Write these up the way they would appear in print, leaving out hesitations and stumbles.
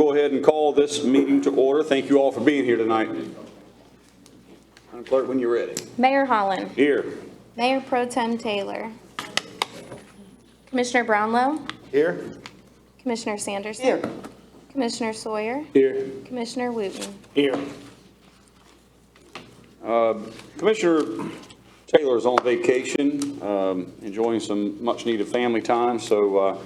go ahead and call this meeting to order. Thank you all for being here tonight. Madam Clerk, when you're ready. Mayor Holland. Here. Mayor Pro Tem Taylor. Commissioner Brownlow. Here. Commissioner Sanderson. Here. Commissioner Sawyer. Here. Commissioner Wooten. Here. Commissioner Taylor is on vacation, enjoying some much-needed family time, so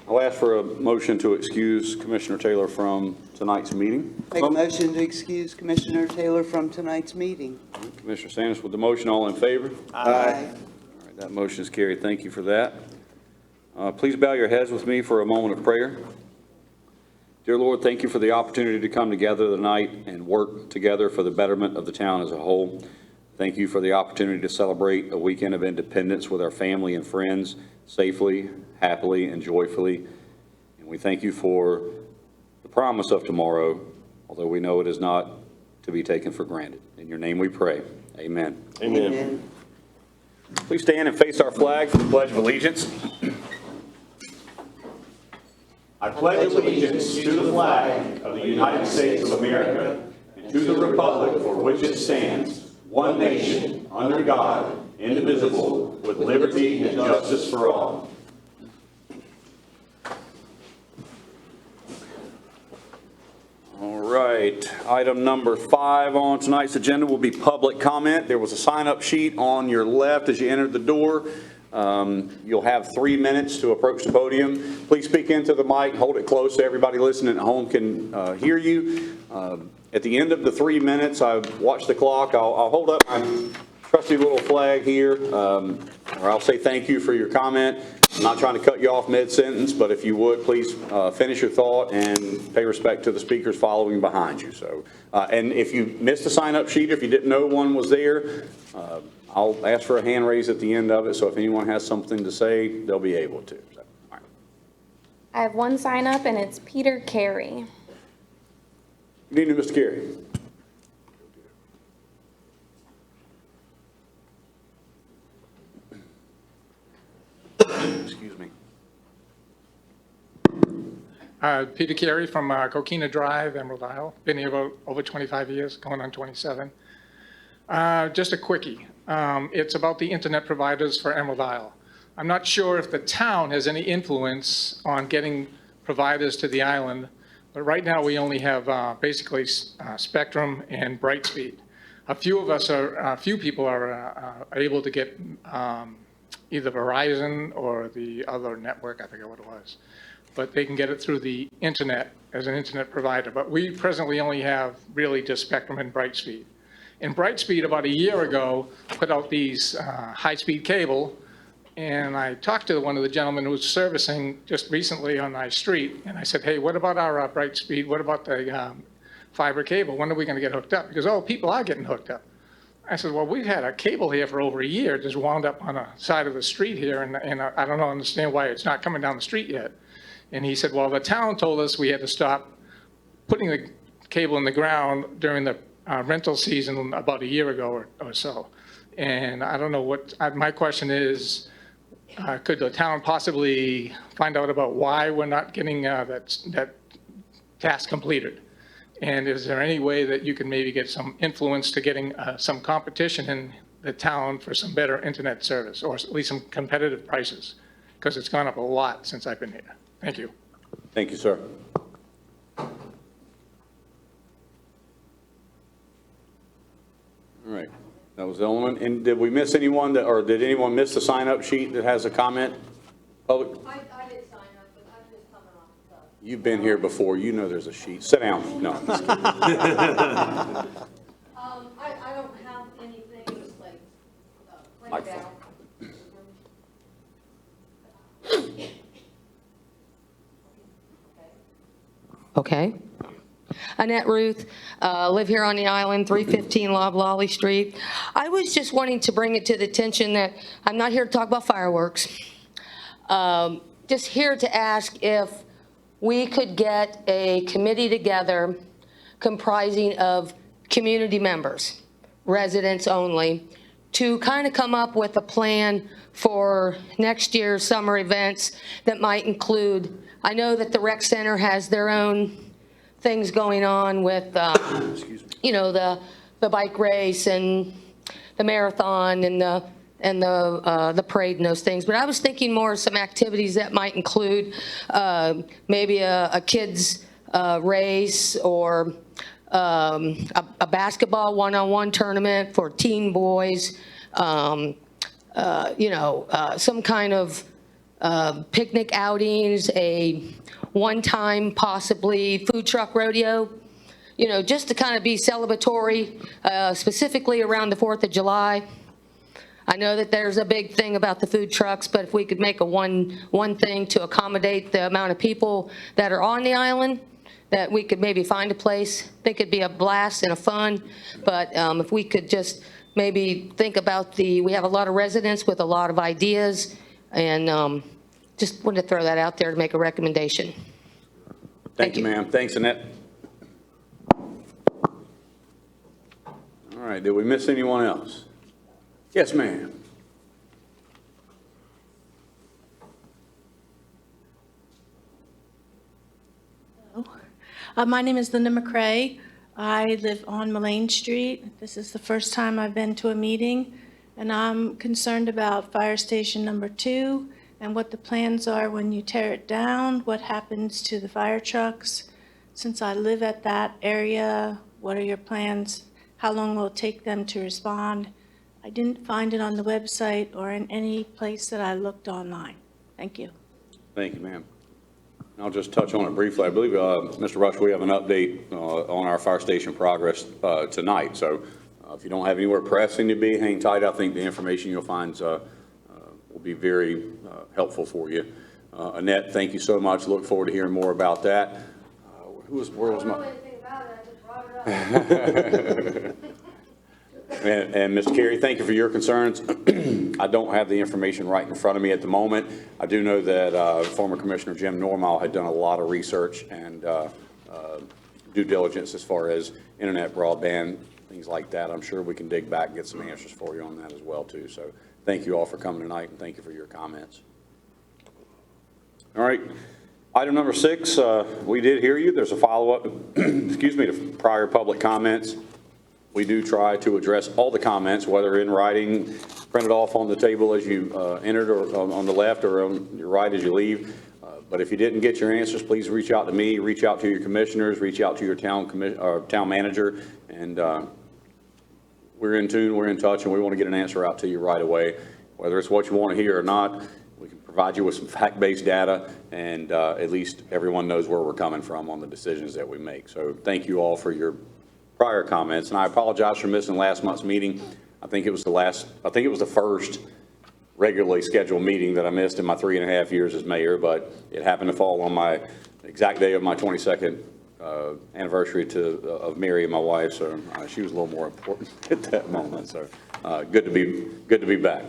I'll ask for a motion to excuse Commissioner Taylor from tonight's meeting. Make a motion to excuse Commissioner Taylor from tonight's meeting. Commissioner Sanders with the motion, all in favor? Aye. All right, that motion is carried. Thank you for that. Please bow your heads with me for a moment of prayer. Dear Lord, thank you for the opportunity to come together tonight and work together for the betterment of the town as a whole. Thank you for the opportunity to celebrate a weekend of independence with our family and friends safely, happily, and joyfully. And we thank you for the promise of tomorrow, although we know it is not to be taken for granted. In your name we pray. Amen. Amen. Please stand and face our flag for the Pledge of Allegiance. I pledge allegiance to the flag of the United States of America and to the republic for which it stands, one nation, under God, indivisible, with liberty and justice for all. All right, item number 5 on tonight's agenda will be public comment. There was a sign-up sheet on your left as you entered the door. You'll have 3 minutes to approach the podium. Please speak into the mic, hold it close so everybody listening at home can hear you. At the end of the 3 minutes, I watch the clock. I'll hold up my trusty little flag here, or I'll say thank you for your comment. I'm not trying to cut you off mid-sentence, but if you would, please finish your thought and pay respect to the speakers following behind you. So, and if you missed a sign-up sheet, if you didn't know one was there, I'll ask for a hand raise at the end of it, so if anyone has something to say, they'll be able to. So, all right. I have one sign up, and it's Peter Carey. Good evening, Mr. Carey. Excuse me. Peter Carey from Coquina Drive, Emerald Isle. Been here about over 25 years, going on 27. Just a quickie. It's about the internet providers for Emerald Isle. I'm not sure if the town has any influence on getting providers to the island, but right now we only have basically Spectrum and Brightspeed. A few people are able to get either Verizon or the other network, I forget what it was, but they can get it through the internet as an internet provider. But we presently only have really just Spectrum and Brightspeed. And Brightspeed, about a year ago, put out these high-speed cable, and I talked to one of the gentlemen who was servicing just recently on my street, and I said, hey, what about our Brightspeed? What about the fiber cable? When are we going to get hooked up? He goes, oh, people are getting hooked up. I said, well, we've had a cable here for over a year, just wound up on a side of the street here, and I don't understand why it's not coming down the street yet. And he said, well, the town told us we had to stop putting the cable in the ground during the rental season about a year ago or so. And I don't know what, my question is, could the town possibly find out about why we're not getting that task completed? And is there any way that you can maybe get some influence to getting some competition in the town for some better internet service, or at least some competitive prices? Because it's gone up a lot since I've been here. Thank you. Thank you, sir. All right, that was the only one. And did we miss anyone or did anyone miss the sign-up sheet that has a comment? Public? I did sign up, but I'm just coming off the. You've been here before. You know there's a sheet. Sit down. No. I don't have anything just like printed out. Okay. Annette Ruth, live here on the island, 315 Loblolly Street. I was just wanting to bring it to the attention that I'm not here to talk about fireworks. Just here to ask if we could get a committee together comprising of community members, residents only, to kind of come up with a plan for next year's summer events that might include, I know that the rec center has their own things going on with, you know, the bike race and the marathon and the parade and those things. But I was thinking more of some activities that might include maybe a kids race or a basketball one-on-one tournament for teen boys, you know, some kind of picnic outings, a one-time possibly food truck rodeo, you know, just to kind of be celebratory, specifically around the 4th of July. I know that there's a big thing about the food trucks, but if we could make a one thing to accommodate the amount of people that are on the island, that we could maybe find a place. I think it'd be a blast and a fun, but if we could just maybe think about we have a lot of residents with a lot of ideas, and just wanted to throw that out there to make a recommendation. Thank you, ma'am. Thanks, Annette. All right, did we miss anyone else? Yes, ma'am. My name is Linda McCrae. I live on Mullane Street. This is the first time I've been to a meeting, and I'm concerned about Fire Station Number 2 and what the plans are when you tear it down, what happens to the fire trucks. Since I live at that area, what are your plans? How long will it take them to respond? I didn't find it on the website or in any place that I looked online. Thank you. Thank you, ma'am. I'll just touch on it briefly. I believe, Mr. Rush, we have an update on our fire station progress tonight. So if you don't have anywhere pressing to be, hang tight. I think the information you'll find will be very helpful for you. Annette, thank you so much. Look forward to hearing more about that. Where was my? I don't know anything about it, I just brought it up. And Ms. Carey, thank you for your concerns. I don't have the information right in front of me at the moment. I do know that former Commissioner Jim Normal had done a lot of research and due diligence as far as internet broadband, things like that. I'm sure we can dig back and get some answers for you on that as well, too. So thank you all for coming tonight, and thank you for your comments. All right. Item number 6, we did hear you. There's a follow-up, excuse me, to prior public comments. We do try to address all the comments, whether in writing, printed off on the table as you entered, or on the left, or on your right as you leave. But if you didn't get your answers, please reach out to me, reach out to your commissioners, reach out to your town manager, and we're in tune, we're in touch, and we want to get an answer out to you right away. Whether it's what you want to hear or not, we can provide you with some fact-based data, and at least everyone knows where we're coming from on the decisions that we make. So thank you all for your prior comments, and I apologize for missing last month's meeting. I think it was the first regularly scheduled meeting that I missed in my 3.5 years as mayor, but it happened to fall on my exact day of my 22nd anniversary of Mary, my wife, so she was a little more important at that moment. So good to be back.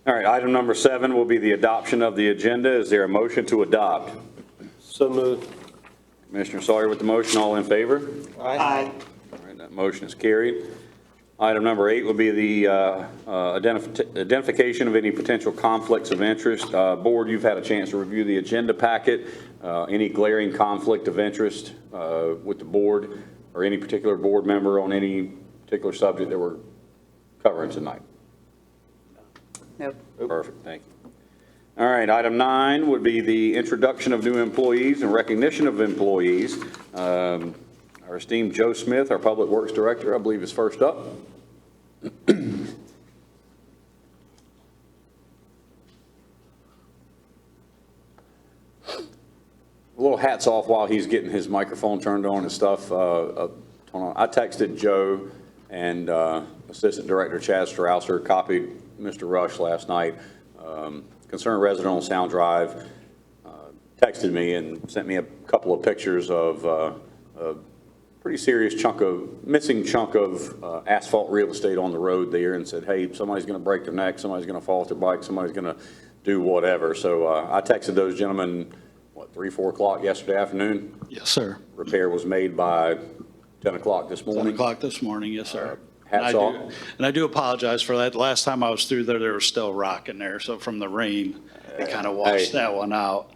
All right, item number 7 will be the adoption of the agenda. Is there a motion to adopt? So moved. Commissioner Sawyer with the motion. All in favor? Aye. All right, that motion is carried. Item number 8 will be the identification of any potential conflicts of interest. Board, you've had a chance to review the agenda packet. Any glaring conflict of interest with the board or any particular board member on any particular subject that we're covering tonight? Nope. Perfect, thank you. All right, item 9 would be the introduction of new employees and recognition of employees. Our esteemed Joe Smith, our Public Works Director, I believe is first up. A little hats off while he's getting his microphone turned on and stuff. I texted Joe and Assistant Director Chad Strausser, copied Mr. Rush last night. Concerned resident on Sound Drive texted me and sent me a couple of pictures of a pretty serious missing chunk of asphalt real estate on the road there, and said, hey, somebody's going to break their neck, somebody's going to fall off their bike, somebody's going to do whatever. So I texted those gentlemen, 3, 4 o'clock yesterday afternoon? Yes, sir. Repair was made by 10 o'clock this morning? 10 o'clock this morning, yes, sir. Hats off. And I do apologize for that. Last time I was through there was still rock in there, so from the rain, it kind of washed that one out.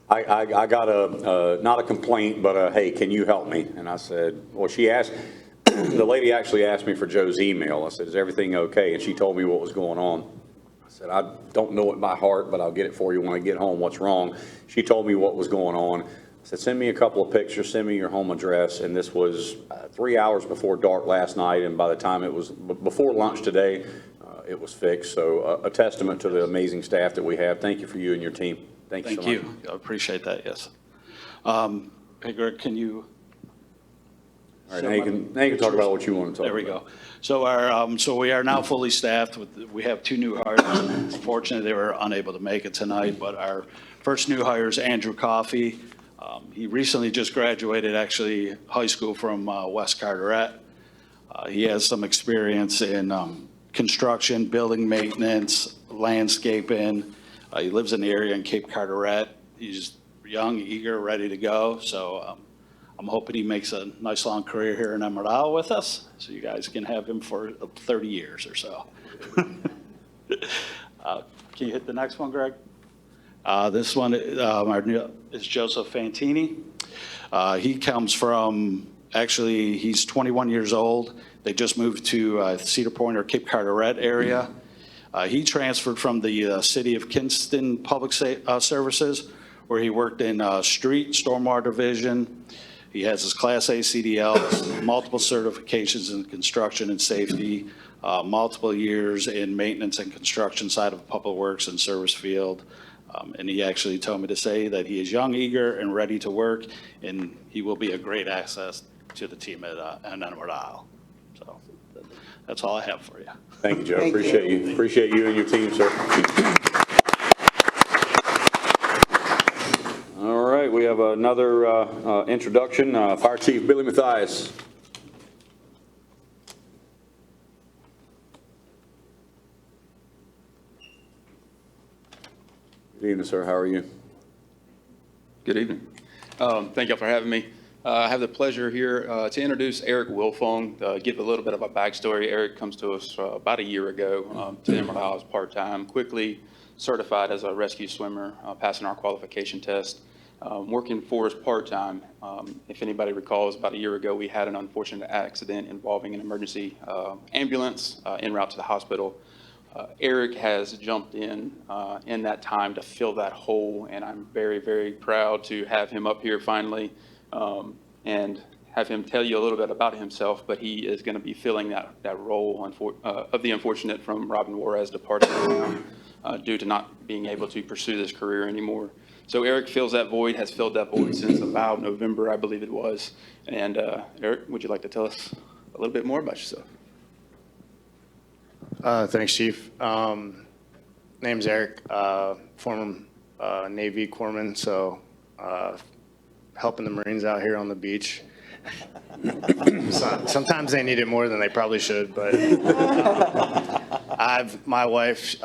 I got not a complaint, but hey, can you help me? And I said, well, she asked, the lady actually asked me for Joe's email. I said, is everything okay? And she told me what was going on. I said, I don't know it by heart, but I'll get it for you when I get home. What's wrong? She told me what was going on. I said, send me a couple of pictures, send me your home address. And this was 3 hours before dark last night. And by the time it was before lunch today, it was fixed. So a testament to the amazing staff that we have. Thank you for you and your team. Thank you so much. Thank you. I appreciate that, yes. Hey, Greg, can you? All right, now you can talk about what you want to talk about. There we go. So so we are now fully staffed. We have 2 new hires. Unfortunately, they were unable to make it tonight, but our first new hire is Andrew Coffey. He recently just graduated, actually, high school from West Carteret. He has some experience in construction, building maintenance, landscaping. He lives in the area in Cape Carteret. He's young, eager, ready to go. So I'm hoping he makes a nice long career here in Emerald Isle with us, so you guys can have him for 30 years or so. Can you hit the next one, Greg? This one is Joseph Fantini. He comes from, actually, he's 21 years old. They just moved to Cedar Point or Cape Carteret area. He transferred from the City of Kinston Public Services, where he worked in street stormwater division. He has his Class A CDL, multiple certifications in construction and safety, multiple years in maintenance and construction side of public works and service field. And he actually told me to say that he is young, eager, and ready to work, and he will be a great asset to the team at Emerald Isle. So that's all I have for you. Thank you, Joe. Thank Appreciate you. Appreciate you and your team, sir. All right, we have another introduction. Fire Chief Billy Mathias. Good evening, sir. How are you? Good evening. Thank you for having me. I have the pleasure here to introduce Eric Wilfong, give a little bit of a backstory. Eric comes to us about a year ago to Emerald Isle as part-time, quickly certified as a rescue swimmer, passing our qualification test, working for us part-time. If anybody recalls, about a year ago, we had an unfortunate accident involving an emergency ambulance en route to the hospital. Eric has jumped in that time to fill that hole, and I'm very, very proud to have him up here finally and have him tell you a little bit about himself, but he is going to be filling that role of the unfortunate from Robin Juarez departing due to not being able to pursue this career anymore. So Eric fills that void, has filled that void since about November, I believe it was. And Eric, would you like to tell us a little bit more about yourself? Thanks, Chief. Name's Eric, former Navy corpsman, so helping the Marines out here on the beach. Sometimes they need it more than they probably should, but my wife,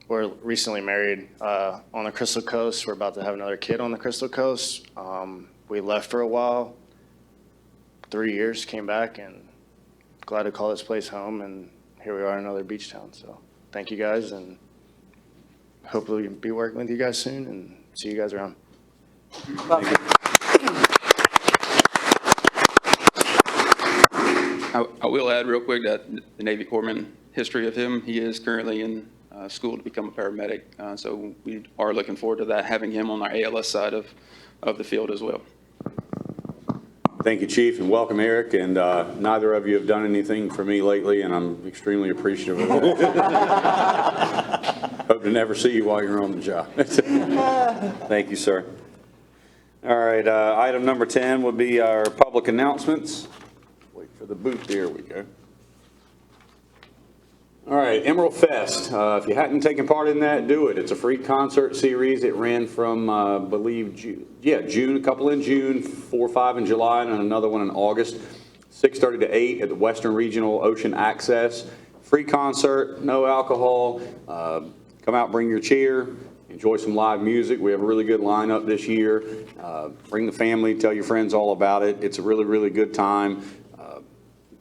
we're recently married on the Crystal Coast. We're about to have another kid on the Crystal Coast. We left for a while, 3 years, came back, and glad to call this place home, and here we are in another beach town. So thank you guys, and hopefully be working with you guys soon and see you guys around. I will add real quick that the Navy corpsman history of him, he is currently in school to become a paramedic. So we are looking forward to that, having him on our ALS side of the field as well. Thank you, Chief, and welcome, Eric. And neither of you have done anything for me lately, and I'm extremely appreciative of it. Hope to never see you while you're on the job. Thank you, sir. All right, item number 10 would be our public announcements. Wait for the booth. There we go. All right, Emerald Fest. If you hadn't taken part in that, do it. It's a free concert series. It ran from, I believe, June, a couple in June, 4 or 5 in July, and another one in August, 6:30 to 8 at the Western Regional Ocean Access. Free concert, no alcohol. Come out, bring your cheer, enjoy some live music. We have a really good lineup this year. Bring the family, tell your friends all about it. It's a really, really good time.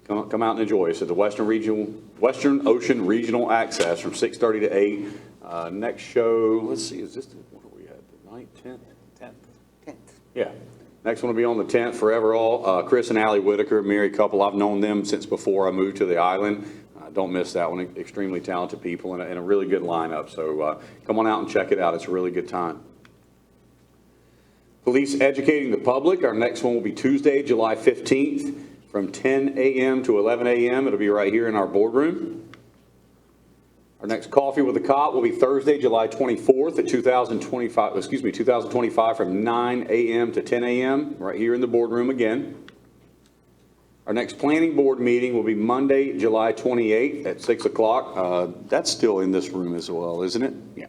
Come out and enjoy us at the Western Ocean Regional Access from 6:30 to 8. Next show, let's see, is this, what are we at, the 9th, Yeah. Next one will be on the 10th, Forever All. Chris and Allie Whitaker, married couple. I've known them since before I moved to the island. Don't miss that one. Extremely talented people and a really good lineup. So come on out and check it out. It's a really good time. Police Educating the Public. Our next one will be Tuesday, July 15th from 10 a.m. to 11 a.m. It'll be right here in our boardroom. Our next Coffee with a Cop will be Thursday, July 24th at 2025 from 9 a.m. to 10 a.m. right here in the boardroom again. Our next Planning Board meeting will be Monday, July 28th at 6 o'clock. That's still in this room as well, isn't it? Yeah.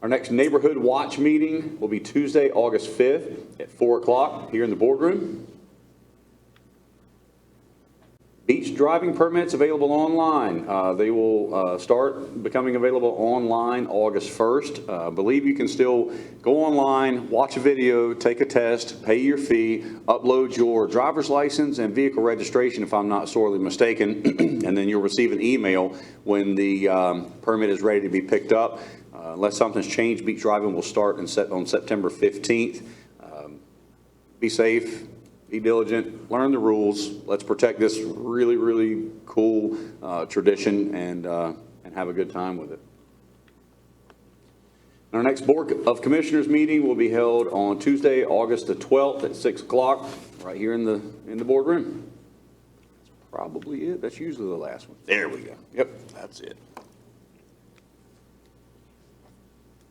Our next Neighborhood Watch meeting will be Tuesday, August 5th at 4 o'clock here in the boardroom. Beach driving permits available online. They will start becoming available online August 1st. I believe you can still go online, watch a video, take a test, pay your fee, upload your driver's license and vehicle registration if I'm not sorely mistaken, and then you'll receive an email when the permit is ready to be picked up. Unless something's changed, beach driving will start on September 15th. Be safe. Be diligent, learn the rules. Let's protect this really, really cool tradition and have a good time with it. Our next Board of Commissioners meeting will be held on Tuesday, August the 12th at 6 o'clock, right here in the boardroom. That's probably it. That's usually the last one. There we go. Yep, that's it.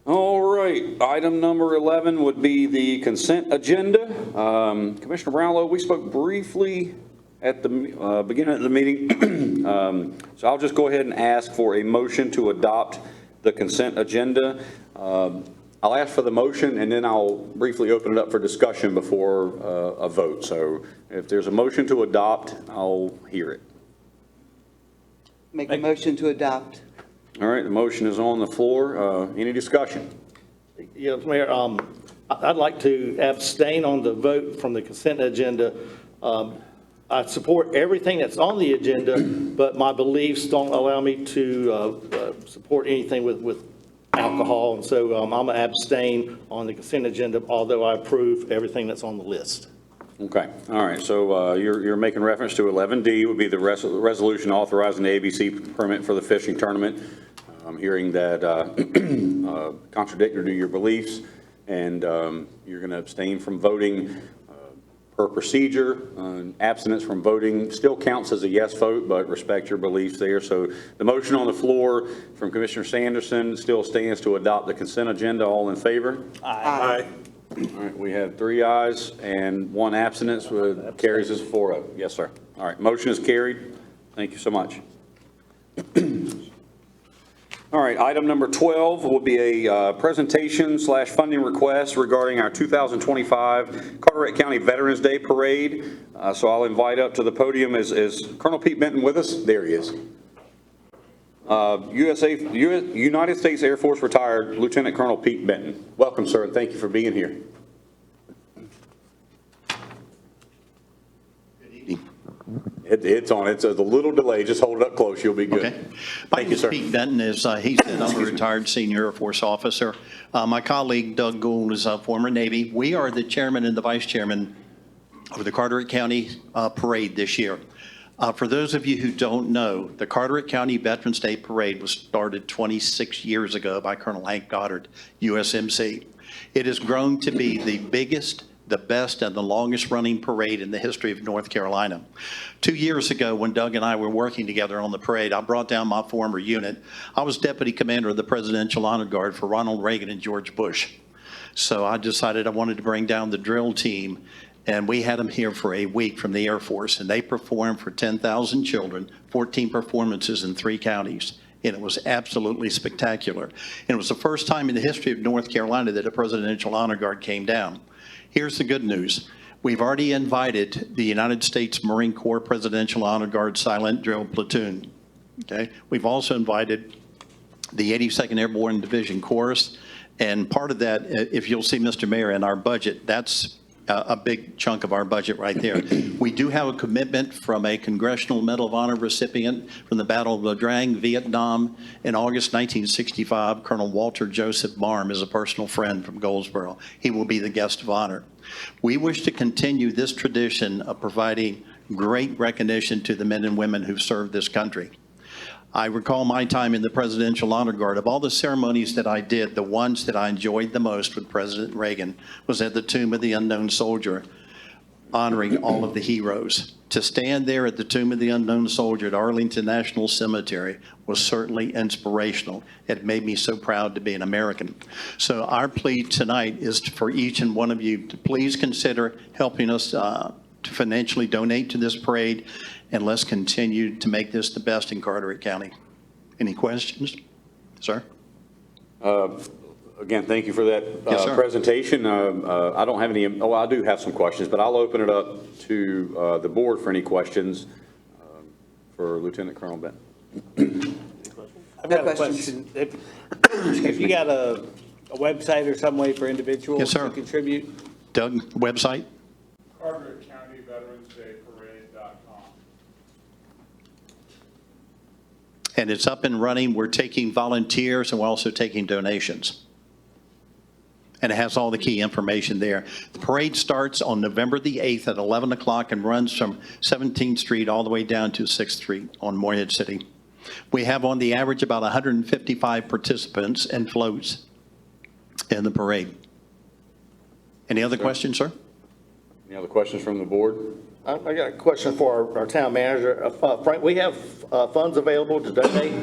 All right, item number 11 would be the consent agenda. Commissioner Brownlow, we spoke briefly at the beginning of the meeting. So I'll just go ahead and ask for a motion to adopt the consent agenda. I'll ask for the motion and then I'll briefly open it up for discussion before a vote. So if there's a motion to adopt, I'll hear it. Make a motion to adopt. All right, the motion is on the floor. Any discussion? Yes, Mayor, I'd like to abstain on the vote from the consent agenda. I support everything that's on the agenda, but my beliefs don't allow me to support anything with alcohol, and so I'm going to abstain on the consent agenda, although I approve everything that's on the list. Okay, all right, so you're making reference to 11D would be the resolution authorizing the ABC permit for the fishing tournament. I'm hearing that contradictory to your beliefs, and you're going to abstain from voting per procedure. Abstinence from voting still counts as a yes vote, but respect your beliefs there. So the motion on the floor from Commissioner Sanderson still stands to adopt the consent agenda. All in favor? Aye. All right, we have 3 ayes and 1 abstinence, carries as 4-0. Yes, sir. All right, motion is carried. Thank you so much. All right, item number 12 will be a presentation/funding request regarding our 2025 Carteret County Veterans Day Parade. So I'll invite up to the podium, is Colonel Pete Benton with us? There he is. United States Air Force retired Lieutenant Colonel Pete Benton. Welcome, sir, and thank you for being here. It's on. It's a little delay. Just hold it up close. You'll be good. Okay. My Thank name you, is sir. Pete Benton. As he said, I'm a retired senior Air Force officer. My colleague Doug Gould is a former Navy. We are the chairman and the vice chairman of the Carteret County Parade this year. For those of you who don't know, the Carteret County Veterans Day Parade was started 26 years ago by Colonel Hank Goddard, USMC. It has grown to be the biggest, the best, and the longest running parade in the history of North Carolina. 2 years ago, when Doug and I were working together on the parade, I brought down my former unit. I was deputy commander of the Presidential Honor Guard for Ronald Reagan and George Bush. So I decided I wanted to bring down the drill team, and we had them here for a week from the Air Force, and they performed for 10,000 children, 14 performances in 3 counties. And it was absolutely spectacular. And it was the first time in the history of North Carolina that a Presidential Honor Guard came down. Here's the good news. We've already invited the United States Marine Corps Presidential Honor Guard Silent Drill Platoon. Okay. We've also invited the 82nd Airborne Division Chorus. And part of that, if you'll see, Mr. Mayor, in our budget, that's a big chunk of our budget right there. We do have a commitment from a Congressional Medal of Honor recipient from the Battle of Lo Drang, Vietnam, in August 1965. Colonel Walter Joseph Barm is a personal friend from Goldsboro. He will be the guest of honor. We wish to continue this tradition of providing great recognition to the men and women who served this country. I recall my time in the Presidential Honor Guard. Of all the ceremonies that I did, the ones that I enjoyed the most with President Reagan was at the Tomb of the Unknown Soldier, honoring all of the heroes. To stand there at the Tomb of the Unknown Soldier at Arlington National Cemetery was certainly inspirational. It made me so proud to be an American. So our plea tonight is for each and one of you to please consider helping us to financially donate to this parade, and let's continue to make this the best in Carteret County. Any questions? Sir? Again, thank you for that Yes, sir. presentation. I don't have any, I do have some questions, but I'll open it up to the board for any questions for Lieutenant Colonel Benton. I've got No a questions. question. If you got a website or some way for individuals Yes, sir. to contribute? Doug, website? Carteret County Veterans Day Parade.com. And it's up and running. We're taking volunteers and we're also taking donations. And it has all the key information there. The parade starts on November the 8th at 11 o'clock and runs from 17th Street all the way down to 6th Street on Morehead City. We have on the average about 155 participants and floats in the parade. Any other questions, sir? Any other questions from the board? I got a question for our town manager. Frank, we have funds available to donate?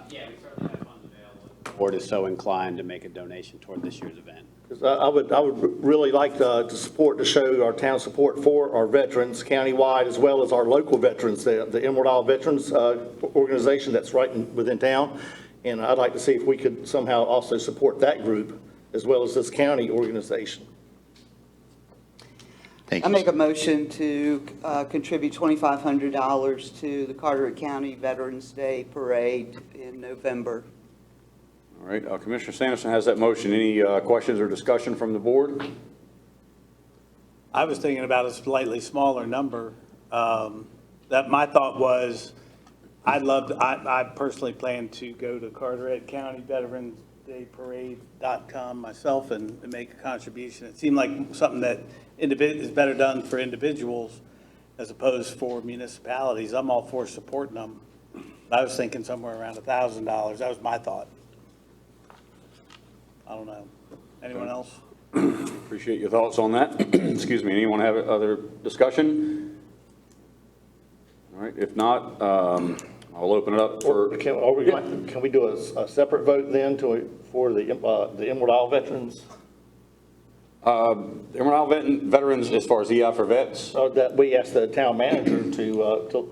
Yeah, we certainly have funds available. If the board is so inclined to make a donation toward this year's event. 'Cause I would really like to show our town support for our veterans countywide, as well as our local veterans, the Emerald Isle Veterans organization that's right within town. And I'd like to see if we could somehow also support that group, as well as this county organization. Thank I you. make a motion to contribute $2,500 to the Carteret County Veterans Day Parade in November. All right, Commissioner Sanderson has that motion. Any questions or discussion from the board? I was thinking about a slightly smaller number. That my thought was, I personally plan to go to Carteret County Veterans Day Parade.com myself and make a contribution. It seemed like something that is better done for individuals as opposed for municipalities. I'm all for supporting them. I was thinking somewhere around $1,000. That was my thought. I don't know. Anyone else? Appreciate your thoughts on that. Excuse me, anyone have other discussion? All right, if not, I'll open it up for. Can we do a separate vote then for the Emerald Isle veterans? Emerald Isle veterans, as far as EI for vets? That we asked the town manager to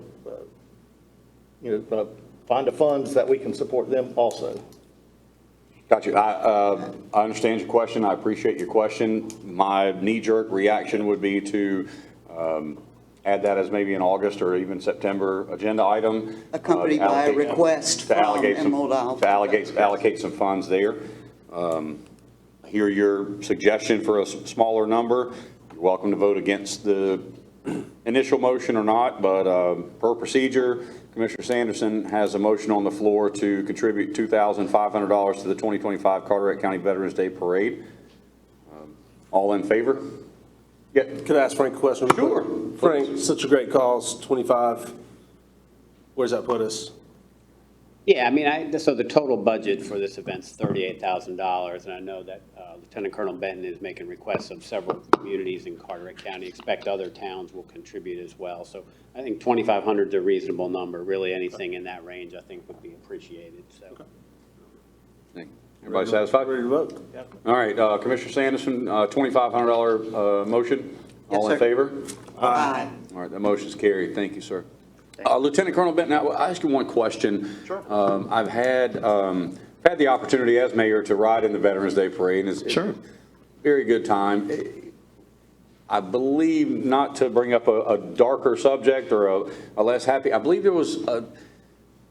find the funds that we can support them also. Got you. I understand your question. I appreciate your question. My knee-jerk reaction would be to add that as maybe an August or even September agenda item. Accompanied by a request from Emerald Isle. To allocate some funds there. Hear your suggestion for a smaller number. You're welcome to vote against the initial motion or not, but per procedure, Commissioner Sanderson has a motion on the floor to contribute $2,500 to the 2025 Carteret County Veterans Day Parade. All in favor? Yeah. Could I ask Frank a question? Sure. Frank, such a great cause, 25. Where's that put us? Yeah, I mean, so the total budget for this event's $38,000, and I know that Lieutenant Colonel Benton is making requests of several communities in Carteret County. Expect other towns will contribute as well. So I think 2,500 is a reasonable number. Really, anything in that range, I think, would be appreciated. So. Okay. Everybody satisfied? Ready to vote? Yep. All right, Commissioner Sanderson, $2,500 motion. Yes, All in sir. favor? Aye. All right, that motion's carried. Thank you, sir. Lieutenant Colonel Benton, I'll ask you one question. Sure. I've had the opportunity as mayor to ride in the Veterans Day Parade, and it's Sure. a very good time. I believe, not to bring up a darker subject or a less happy, I believe there was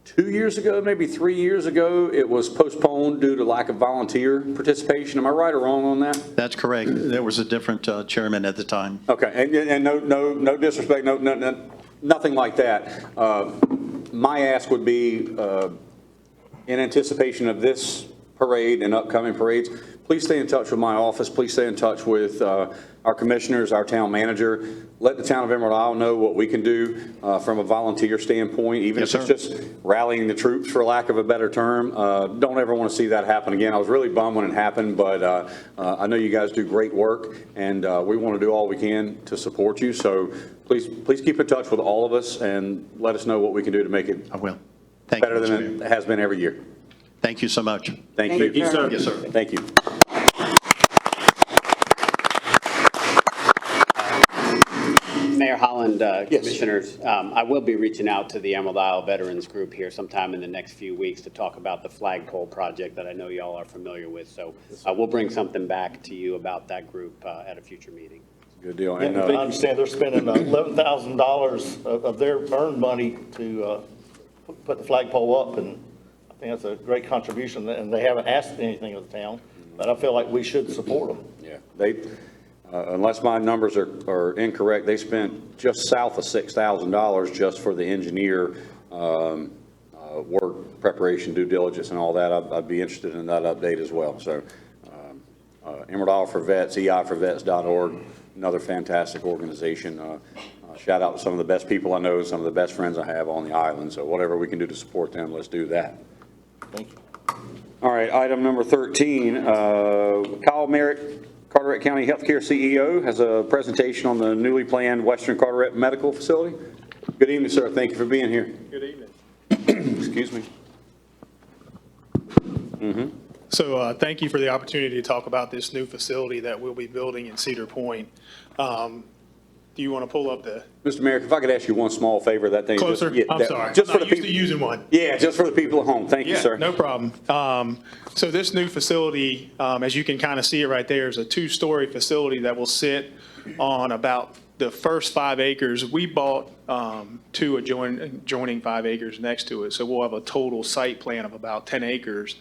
2 years ago, maybe 3 years ago, it was postponed due to lack of volunteer participation. Am I right or wrong on that? That's correct. There was a different chairman at the time. Okay, and no disrespect, nothing like that. My ask would be, in anticipation of this parade and upcoming parades, please stay in touch with my office. Please stay in touch with our commissioners, our town manager. Let the town of Emerald Isle know what we can do from a volunteer standpoint, even if it's just rallying the troops, for lack of a better term. Don't ever want to see that happen again. I was really bummed when it happened, but I know you guys do great work, and we want to do all we can to support you. So please keep in touch with all of us and let us know what we can do to make it I will. Thank you, better Mr. than it has been every year. Thank you so much. Thank you. Thank you, sir. Yes, sir. Thank you. Mayor Holland, Commissioners, I will be reaching out to the Emerald Isle Veterans Group here sometime in the next few weeks to talk about the flagpole project that I know y'all are familiar with. So we'll bring something back to you about that group at a future meeting. Good deal. Yeah, And, I understand they're spending $11,000 of their earned money to put the flagpole up, and I think that's a great contribution, and they haven't asked anything of the town, but I feel like we should support them. yeah, they, unless my numbers are incorrect, they spent just south of $6,000 just for the engineer work, preparation, due diligence, and all that. I'd be interested in that update as well. So, Emerald Isle for Vets, eiforvets.org, another fantastic organization. Shout out to some of the best people I know, some of the best friends I have on the island. So whatever we can do to support them, let's do that. Thank you. All right, item number 13, Kyle Merrick, Carteret County Healthcare CEO, has a presentation on the newly planned Western Carteret Medical Facility. Good evening, sir. Thank you for being here. Good evening. Excuse me. So thank you for the opportunity to talk about this new facility that we'll be building in Cedar Point. Do you want to pull up the Mr. Merrick, if I could ask you one small favor, that thing. closer? Yeah, I'm sorry. Just for I'm the not used people. to using one. Yeah, just for the people at home. Thank you, Yeah, sir. no problem. So this new facility, as you can kind of see it right there, is a two-story facility that will sit on about the first 5 acres. We bought two adjoining 5 acres next to it, so we'll have a total site plan of about 10 acres.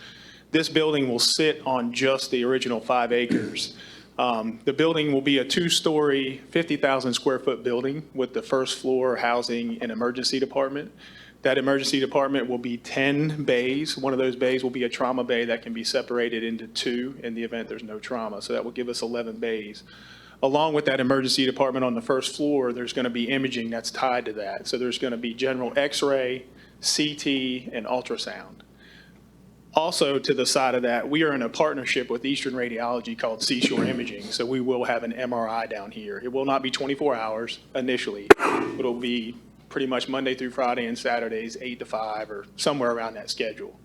This building will sit on just the original 5 acres. The building will be a 2-story, 50,000 square foot building with the first floor housing an emergency department. That emergency department will be 10 bays. One of those bays will be a trauma bay that can be separated into 2 in the event there's no trauma. So that will give us 11 bays. Along with that emergency department on the first floor, there's going to be imaging that's tied to that. So there's going to be general X-ray, CT, and ultrasound. Also, to the side of that, we are in a partnership with Eastern Radiology called Seashore Imaging, so we will have an MRI down here. It will not be 24 hours initially. It'll be pretty much Monday through Friday and Saturdays, 8 to 5, or somewhere around that schedule.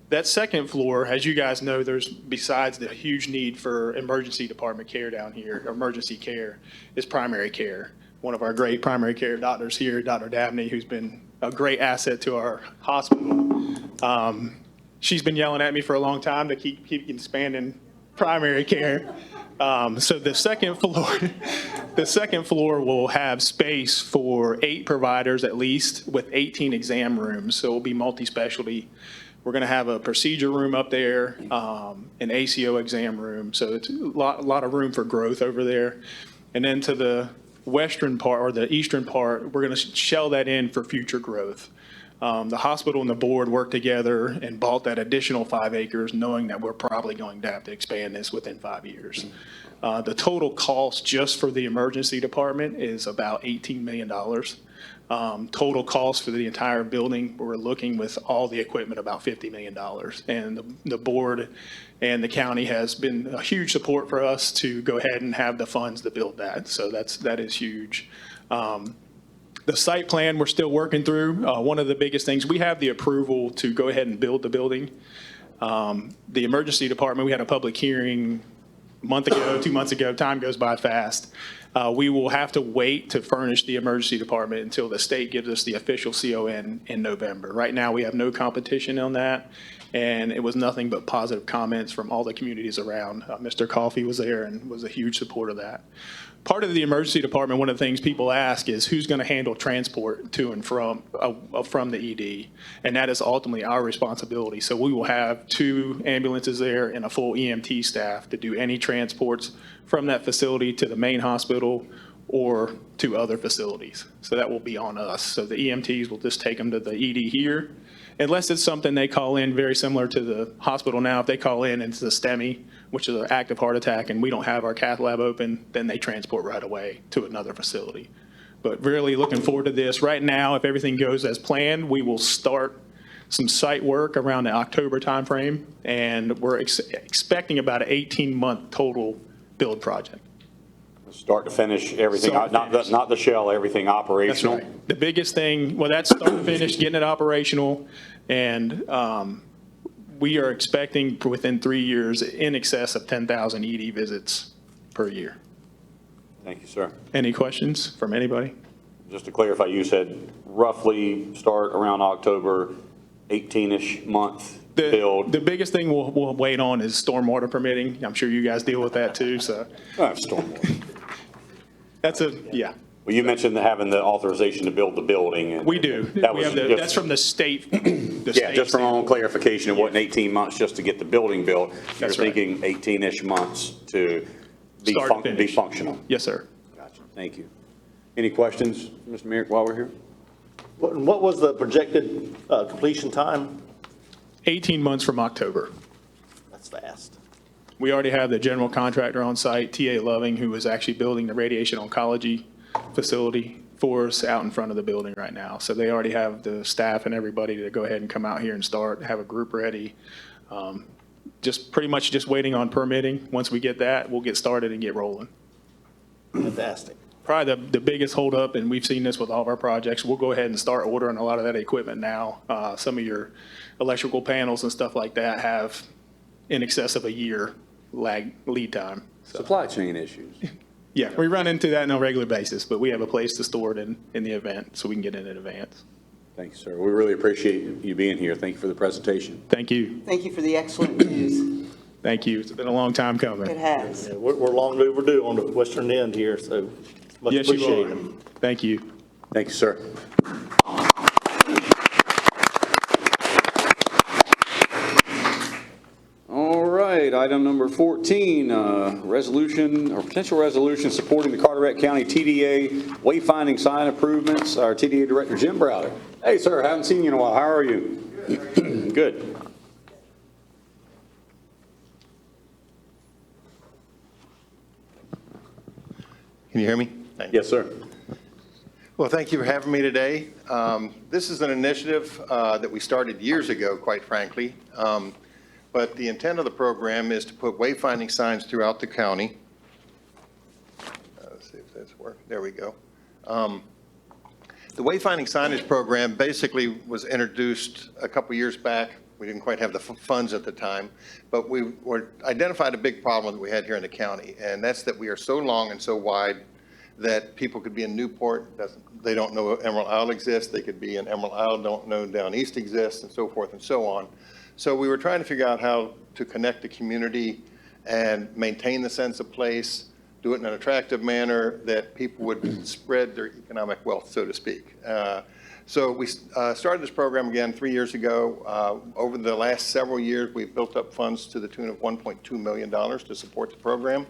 That second floor, as you guys know, there's, besides the huge need for emergency department care down here, emergency care, is primary care. One of our great primary care doctors here, Dr. Dabney, who's been a great asset to our hospital. She's been yelling at me for a long time to keep expanding primary care. So the second floor will have space for 8 providers at least, with 18 exam rooms. So it'll be multi-specialty. We're going to have a procedure room up there, an ACO exam room. So it's a lot of room for growth over there. And then to the western part, or the eastern part, we're going to shell that in for future growth. The hospital and the board worked together and bought that additional 5 acres, knowing that we're probably going to have to expand this within 5 years. The total cost just for the emergency department is about $18 million. Total cost for the entire building, we're looking with all the equipment about $50 million. And the board and the county has been a huge support for us to go ahead and have the funds to build that. So that is huge. The site plan we're still working through. One of the biggest things, we have the approval to go ahead and build the building. The emergency department, we had a public hearing a month ago, 2 months ago. Time goes by fast. We will have to wait to furnish the emergency department until the state gives us the official CON in November. Right now, we have no competition on that. and it was nothing but positive comments from all the communities around. Mr. Coffey was there and was a huge supporter of that. Part of the emergency department, one of the things people ask is who's going to handle transport to and from the ED, and that is ultimately our responsibility. So we will have 2 ambulances there and a full EMT staff to do any transports from that facility to the main hospital or to other facilities. So that will be on us. So the EMTs will just take them to the ED here, unless it's something they call in very similar to the hospital now. If they call in and it's a STEMI, which is an active heart attack, and we don't have our cath lab open, then they transport right away to another facility. But really looking forward to this. Right now, if everything goes as planned, we will start some site work around the October timeframe, and we're expecting about an 18-month total build project. Start to finish, everything, Start to finish. not the shell, everything That's operational. right. The biggest thing, well, that's start to finish, getting it operational, and we are expecting within 3 years in excess of 10,000 ED visits per year. Thank you, sir. Any questions from anybody? Just to clarify, you said roughly start around October, 18-ish month build. The biggest thing we'll wait on is stormwater permitting. I'm sure you guys deal with that too, so. Stormwater. Yeah. Well, you mentioned having the authorization to build the building. And We do. That was That's from the state. Yeah, just from our own clarification, it wasn't 18 months just to get the building built. You're That's right. thinking 18-ish months to be Start to finish. functional. Yes, sir. Gotcha. Thank you. Any questions, Mr. Merrick, while we're here? What was the projected completion time? 18 months from October. That's fast. We already have the general contractor on site, TA Loving, who is actually building the radiation oncology facility for us out in front of the building right now. So they already have the staff and everybody to go ahead and come out here and start, have a group ready. Just pretty much just waiting on permitting. Once we get that, we'll get started and get rolling. Fantastic. Probably the biggest holdup, and we've seen this with all of our projects, we'll go ahead and start ordering a lot of that equipment now. Some of your electrical panels and stuff like that have in excess of a year lead time. Supply chain issues. Yeah, we run into that on a regular basis, but we have a place to store it in the event, so we can get in advance. Thank you, sir. We really appreciate you being here. Thank you for the presentation. Thank you. Thank you for the excellent news. Thank you. It's been a long time coming. It has. Yeah, we're long overdue on the western end here, so much Yes, you appreciated. are. Thank you. Thank you, sir. All right, item number 14, resolution or potential resolution supporting the Carteret County TDA wayfinding sign improvements. Our TDA Director, Jim Browder. Hey, sir, haven't seen you in a while. How are you? Good. Can you hear me? Yes, sir. Well, thank you for having me today. This is an initiative that we started years ago, quite frankly. But the intent of the program is to put wayfinding signs throughout the county. Let's see if this works. There we go. The wayfinding signage program basically was introduced a couple years back. We didn't quite have the funds at the time, but we identified a big problem that we had here in the county, and that's that we are so long and so wide that people could be in Newport, they don't know Emerald Isle exists, they could be in Emerald Isle, don't know Down East exists, and so forth and so on. So we were trying to figure out how to connect the community and maintain the sense of place, do it in an attractive manner that people would spread their economic wealth, so to speak. So we started this program again 3 years ago. Over the last several years, we've built up funds to the tune of $1.2 million to support the program.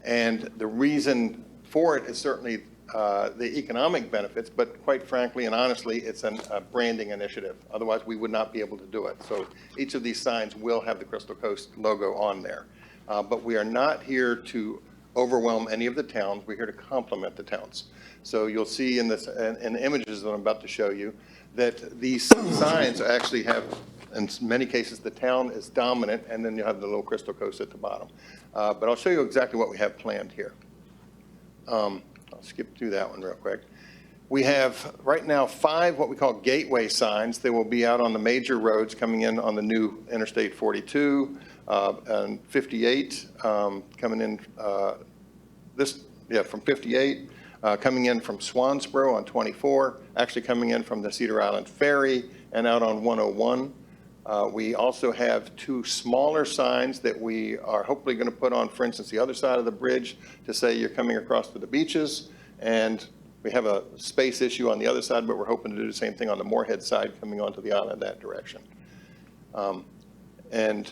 And the reason for it is certainly the economic benefits, but quite frankly and honestly, it's a branding initiative. Otherwise, we would not be able to do it. So each of these signs will have the Crystal Coast logo on there. But we are not here to overwhelm any of the towns. We're here to complement the towns. So you'll see in the images that I'm about to show you that these signs actually have, in many cases, the town is dominant, and then you have the little Crystal Coast at the bottom. But I'll show you exactly what we have planned here. I'll skip through that one real quick. We have right now 5 what we call gateway signs. They will be out on the major roads coming in on the new Interstate 42 and 58 coming in from 58, coming in from Swansboro on 24, actually coming in from the Cedar Island Ferry and out on 101. We also have 2 smaller signs that we are hopefully going to put on, for instance, the other side of the bridge to say you're coming across to the beaches. And we have a space issue on the other side, but we're hoping to do the same thing on the Moorhead side coming onto the island that direction. And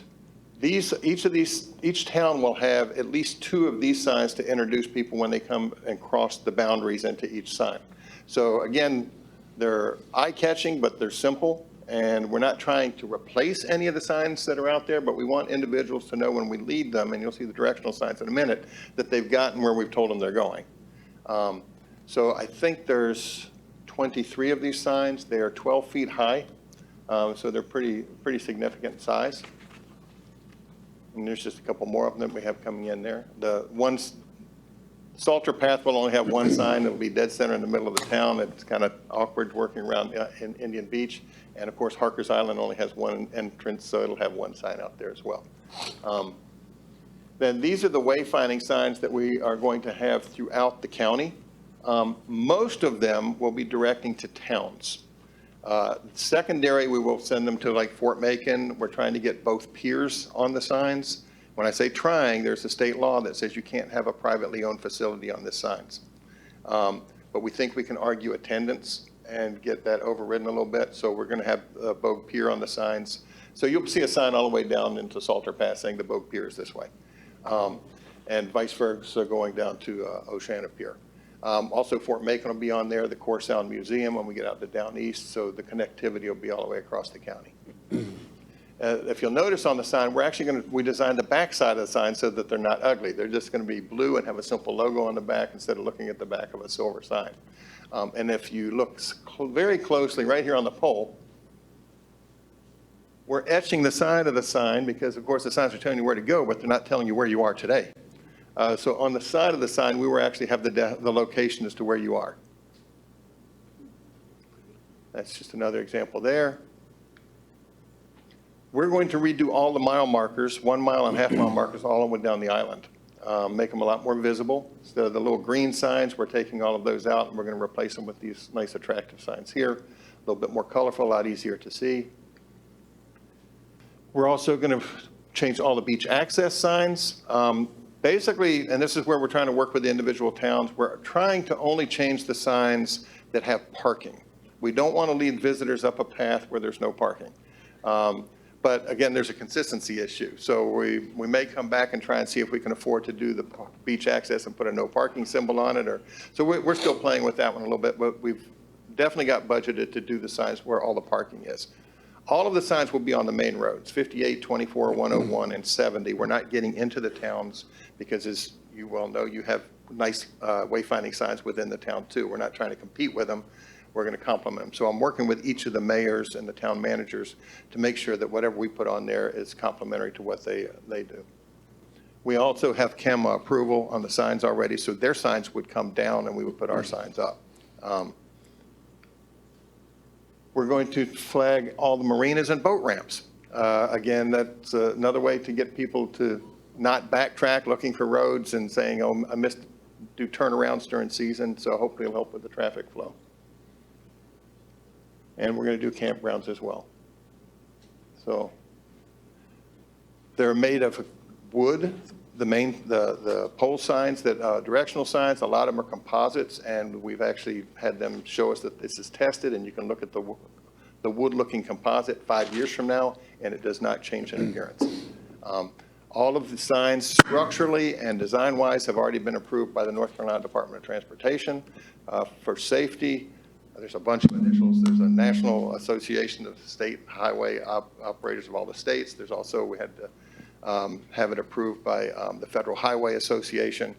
each town will have at least 2 of these signs to introduce people when they come and cross the boundaries into each sign. So again, they're eye-catching, but they're simple. And we're not trying to replace any of the signs that are out there, but we want individuals to know when we lead them, and you'll see the directional signs in a minute, that they've gotten where we've told them they're going. So I think there's 23 of these signs. They are 12 feet high, so they're pretty significant size. And there's just a couple more of them that we have coming in there. The ones, Salter Path will only have 1 sign. It'll be dead center in the middle of the town. It's kind of awkward working around in Indian Beach. And of course, Harker's Island only has 1 entrance, so it'll have 1 sign out there as well. Then these are the wayfinding signs that we are going to have throughout the county. Most of them will be directing to towns. Secondary, we will send them to like Fort Macon. We're trying to get both piers on the signs. When I say trying, there's a state law that says you can't have a privately owned facility on the signs. But we think we can argue attendance and get that overridden a little bit. So we're going to have a Bogue Pier on the signs. So you'll see a sign all the way down into Salter Pass saying the Bogue Pier is this way. And vice versa going down to Oceana Pier. Also, Fort Macon will be on there, the Core Sound Museum when we get out to down east, so the connectivity will be all the way across the county. If you'll notice on the sign, we designed the back side of the sign so that they're not ugly. They're just going to be blue and have a simple logo on the back instead of looking at the back of a silver sign. And if you look very closely right here on the pole, we're etching the side of the sign because, of course, the signs are telling you where to go, but they're not telling you where you are today. So on the side of the sign, we will actually have the location as to where you are. That's just another example there. We're going to redo all the mile markers, 1 mile and half-mile markers, all the way down the island. Make them a lot more visible. So the little green signs, we're taking all of those out, and we're going to replace them with these nice, attractive signs here. A little bit more colorful, a lot easier to see. We're also going to change all the beach access signs. Basically, and this is where we're trying to work with the individual towns, we're trying to only change the signs that have parking. We don't want to lead visitors up a path where there's no parking. But again, there's a consistency issue. So we may come back and try and see if we can afford to do the beach access and put a no parking symbol on it. So we're still playing with that one a little bit, but we've definitely got budgeted to do the signs where all the parking is. All of the signs will be on the main roads, 58, 24, 101, and 70. We're not getting into the towns because, as you well know, you have nice wayfinding signs within the town too. We're not trying to compete with them. We're going to complement them. So I'm working with each of the mayors and the town managers to make sure that whatever we put on there is complementary to what they do. We also have CAMA approval on the signs already, so their signs would come down and we would put our signs up. We're going to flag all the marinas and boat ramps. Again, that's another way to get people to not backtrack looking for roads and saying, oh, I missed do turnarounds during season, so hopefully it'll help with the traffic flow. And we're going to do campgrounds as well. So they're made of wood. The pole signs, directional signs, a lot of them are composites, and we've actually had them show us that this is tested, and you can look at the wood-looking composite 5 years from now, and it does not change in appearance. All of the signs structurally and design-wise have already been approved by the North Carolina Department of Transportation. For safety, there's a bunch of initials. There's a National Association of State Highway Operators of all the states. There's also, we had to have it approved by the Federal Highway Association.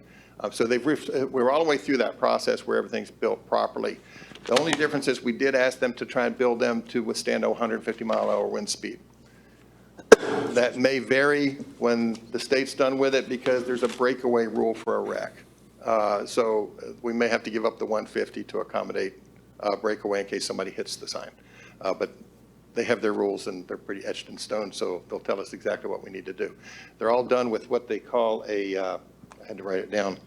So we're all the way through that process where everything's built properly. The only difference is we did ask them to try and build them to withstand a 150-mile-an-hour wind speed. That may vary when the state's done with it because there's a breakaway rule for a wreck. So we may have to give up the 150 to accommodate breakaway in case somebody hits the sign. But they have their rules and they're pretty etched in stone, so they'll tell us exactly what we need to do. They're all done with what they call I had to write it down,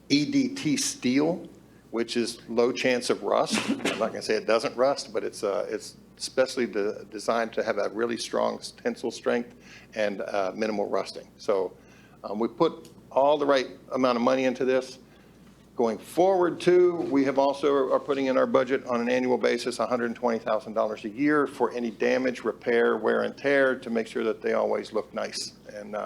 EDT steel, which is low chance of rust. I'm not going to say it doesn't rust, but it's especially designed to have a really strong tensile strength and minimal rusting. So we put all the right amount of money into this. Going forward too, we have also are putting in our budget on an annual basis $120,000 a year for any damage, repair, wear and tear to make sure that they always look nice. And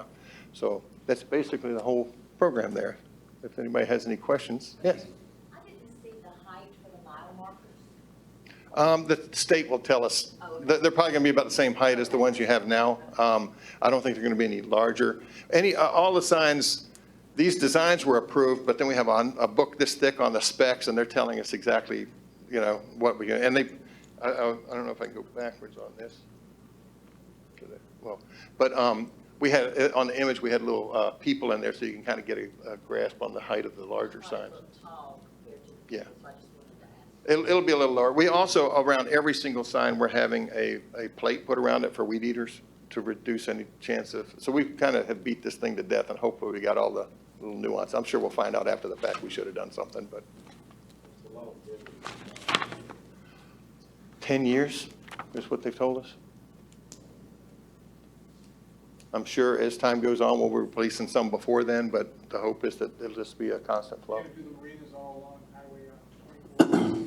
so that's basically the whole program there. If anybody has any questions. Yes? I didn't see the height for the mile markers. The state will tell us. They're probably going to be about the same height as the ones you have now. I don't think they're going to be any larger. All the signs, these designs were approved, but then we have a book this thick on the specs, and they're telling us exactly, what we can. And I don't know if I can go backwards on this. Well, but we had, on the image, we had little people in there, so you can kind of get a grasp on the height of the larger signs. Yeah. It'll be a little lower. We also, around every single sign, we're having a plate put around it for weed eaters to reduce any chance of, so we kind of have beat this thing to death, and hopefully we got all the little nuance. I'm sure we'll find out after the fact we should have done something, but. 10 years is what they've told us. I'm sure as time goes on, we'll be replacing some before then, but the hope is that it'll just be a constant flow. Do the marinas all along Highway 24?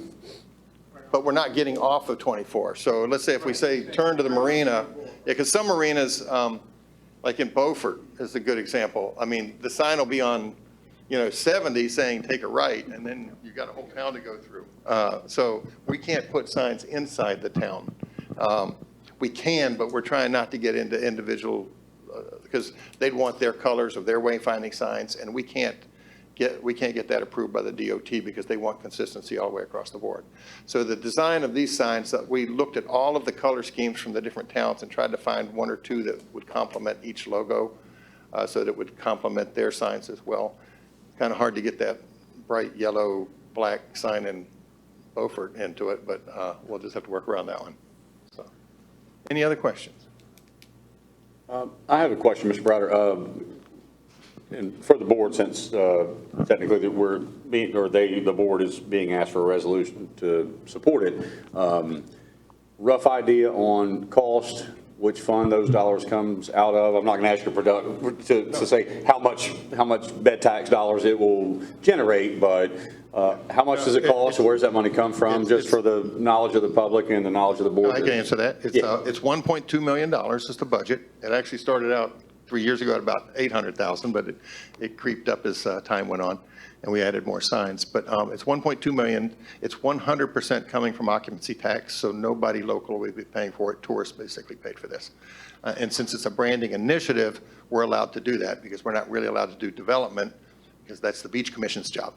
But we're not getting off of 24. So let's say if we say turn to the marina, because some marinas, like in Beaufort is a good example. I mean, the sign will be on, 70 saying take a right, and then you got a whole town to go through. So we can't put signs inside the town. We can, but we're trying not to get into individual, because they'd want their colors of their wayfinding signs, and we can't get that approved by the DOT because they want consistency all the way across the board. So the design of these signs, that we looked at all of the color schemes from the different towns and tried to find one or two that would complement each logo, so that it would complement their signs as well. Kind of hard to get that bright yellow, black sign in Beaufort into it, but we'll just have to work around that one. So, any other questions? I have a question, Mr. Browder. And for the board, since technically that we're being, or the board is being asked for a resolution to support it, rough idea on cost, which fund those dollars comes out of? I'm not going to ask you to say how much bed tax dollars it will generate, but how much does it cost, or where's that money come from, just for the knowledge of the public and the knowledge of the board? I can answer that. It's $1.2 million is the budget. It actually started out 3 years ago at about 800,000, but it creeped up as time went on, and we added more signs. But it's 1.2 million. It's 100% coming from occupancy tax, so nobody local will be paying for it. Tourists basically paid for this. And since it's a branding initiative, we're allowed to do that because we're not really allowed to do development because that's the Beach Commission's job.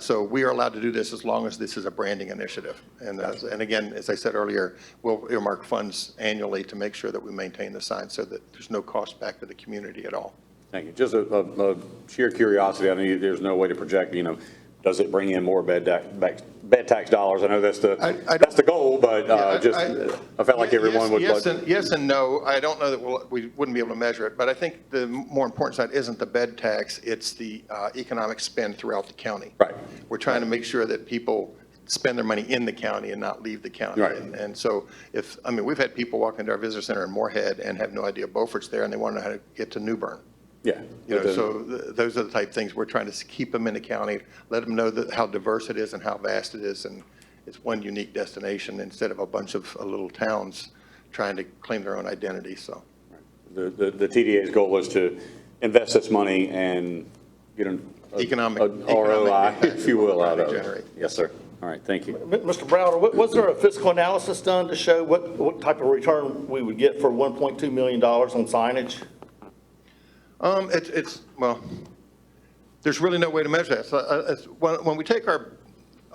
So we are allowed to do this as long as this is a branding initiative. And again, as I said earlier, we'll earmark funds annually to make sure that we maintain the sign so that there's no cost back to the community at all. Thank you. Just a sheer curiosity. I mean, there's no way to project, does it bring in more bed tax dollars? I know that's the goal, but I felt like everyone would. Yes and no. I don't know that we wouldn't be able to measure it, but I think the more important side isn't the bed tax, it's the economic spend throughout the county. Right. We're trying to make sure that people spend their money in the county and not leave the county. Right. And so we've had people walk into our visitor center in Moorhead and have no idea Beaufort's there, and they want to know how to get to New Bern. Yeah. So those are the type of things we're trying to keep them in the county, let them know how diverse it is and how vast it is, and it's one unique destination instead of a bunch of little towns trying to claim their own identity. So the TDA's goal is to invest this money and get an economic ROI, if you will, out of generate. it. Yes, sir. All right, thank you. Mr. Browder, was there a fiscal analysis done to show what type of return we would get for $1.2 million on signage? Well, there's really no way to measure that. So, when we take our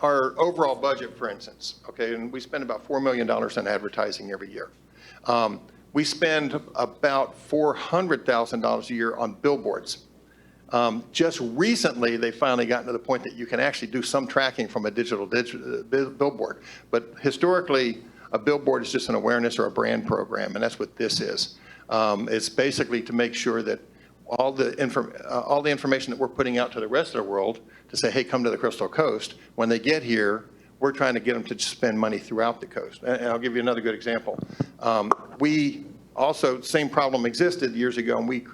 overall budget, for instance, okay, and we spend about $4 million in advertising every year. We spend about $400,000 a year on billboards. Just recently, they finally gotten to the point that you can actually do some tracking from a digital billboard. But historically, a billboard is just an awareness or a brand program, and that's what this is. It's basically to make sure that all the information that we're putting out to the rest of the world to say, hey, come to the Crystal Coast, when they get here, we're trying to get them to spend money throughout the coast. And I'll give you another good example. We also, same problem existed years ago, and we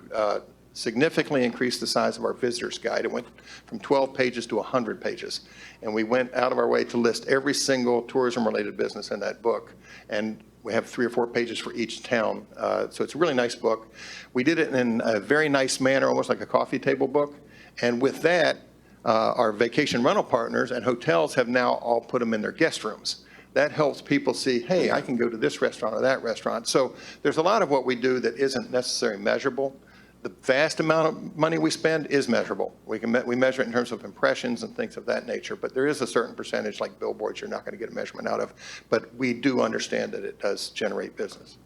significantly increased the size of our visitors guide. It went from 12 pages to 100 pages. And we went out of our way to list every single tourism-related business in that book. And we have 3 or 4 pages for each town. So it's a really nice book. We did it in a very nice manner, almost like a coffee table book. And with that, our vacation rental partners and hotels have now all put them in their guest rooms. That helps people see, hey, I can go to this restaurant or that restaurant. So there's a lot of what we do that isn't necessarily measurable. The vast amount of money we spend is measurable. We measure it in terms of impressions and things of that nature, but there is a certain percentage, like billboards, you're not going to get a measurement out of. But we do understand that it does generate business.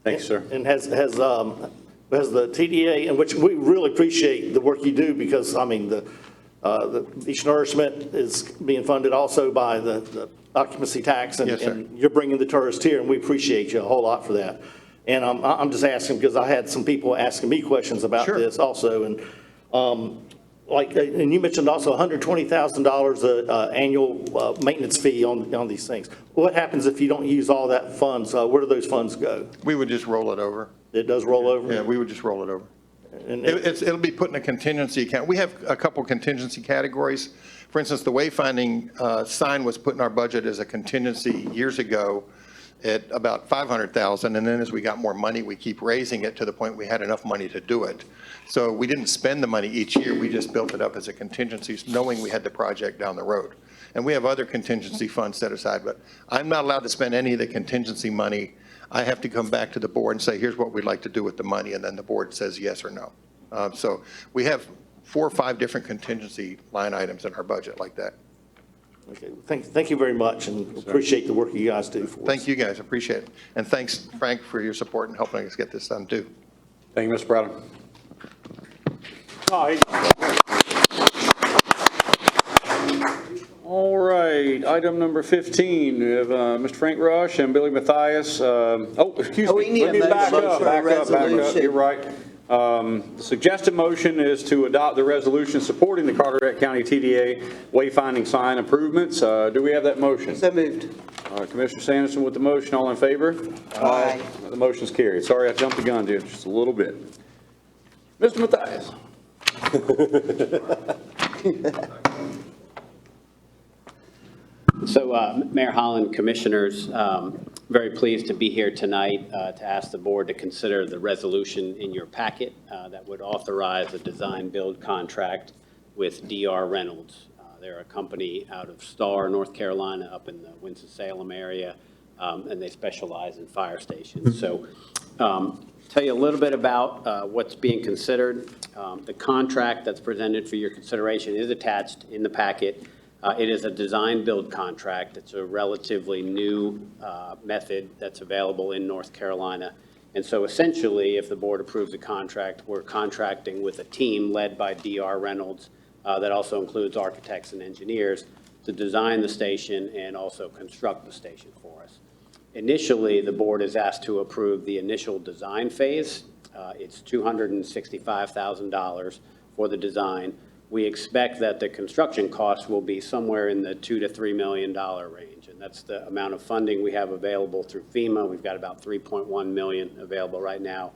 Thanks, sir. And has the TDA, in which we really appreciate the work you do, because, I mean, the beach nourishment is being funded also by the occupancy tax, and, Yes, sir. and you're bringing the tourists here, and we appreciate you a whole lot for that. And I'm just asking because I had some people asking me questions about Sure. this also, and and you mentioned also $120,000 annual maintenance fee on these things. What happens if you don't use all that funds? Where do those funds go? We would just roll it over. It does roll over? Yeah, we would just roll it over. And It'll be put in a contingency account. We have a couple contingency categories. For instance, the wayfinding sign was put in our budget as a contingency years ago at about $500,000, and then as we got more money, we keep raising it to the point we had enough money to do it. So we didn't spend the money each year, we just built it up as a contingency, knowing we had the project down the road. And we have other contingency funds set aside, but I'm not allowed to spend any of the contingency money. I have to come back to the board and say, here's what we'd like to do with the money, and then the board says yes or no. So we have 4 or 5 different contingency line items in our budget like that. Okay, thank you very much, and appreciate the work you guys do for us. Thank you, guys, appreciate it. And thanks, Frank, for your support in helping us get this done, too. Thank you, Mr. Browder. All right, item number 15, we have Mr. Frank Rush and Billy Mathias. Excuse Oh, we me. need Let a me back motion up, for a back up, back up. resolution. You're right. The suggested motion is to adopt the resolution supporting the Carteret County TDA wayfinding sign improvements. Do we have that motion? So moved. Commissioner Sanderson with the motion. All in favor? Aye. The motion's carried. Sorry, I jumped the gun, dude, just a little bit. Mr. Mathias. So, Mayor Holland, Commissioners, very pleased to be here tonight to ask the board to consider the resolution in your packet that would authorize a design-build contract with DR Reynolds. They're a company out of Star, North Carolina, up in the Winston-Salem area, and they specialize in fire stations. So, tell you a little bit about what's being considered. The contract that's presented for your consideration is attached in the packet. It is a design-build contract. It's a relatively new method that's available in North Carolina. And so essentially, if the board approves the contract, we're contracting with a team led by DR Reynolds that also includes architects and engineers to design the station and also construct the station for us. Initially, the board is asked to approve the initial design phase. It's $265,000 for the design. We expect that the construction costs will be somewhere in the $2 to $3 million range, and that's the amount of funding we have available through FEMA. We've got about $3.1 million available right now.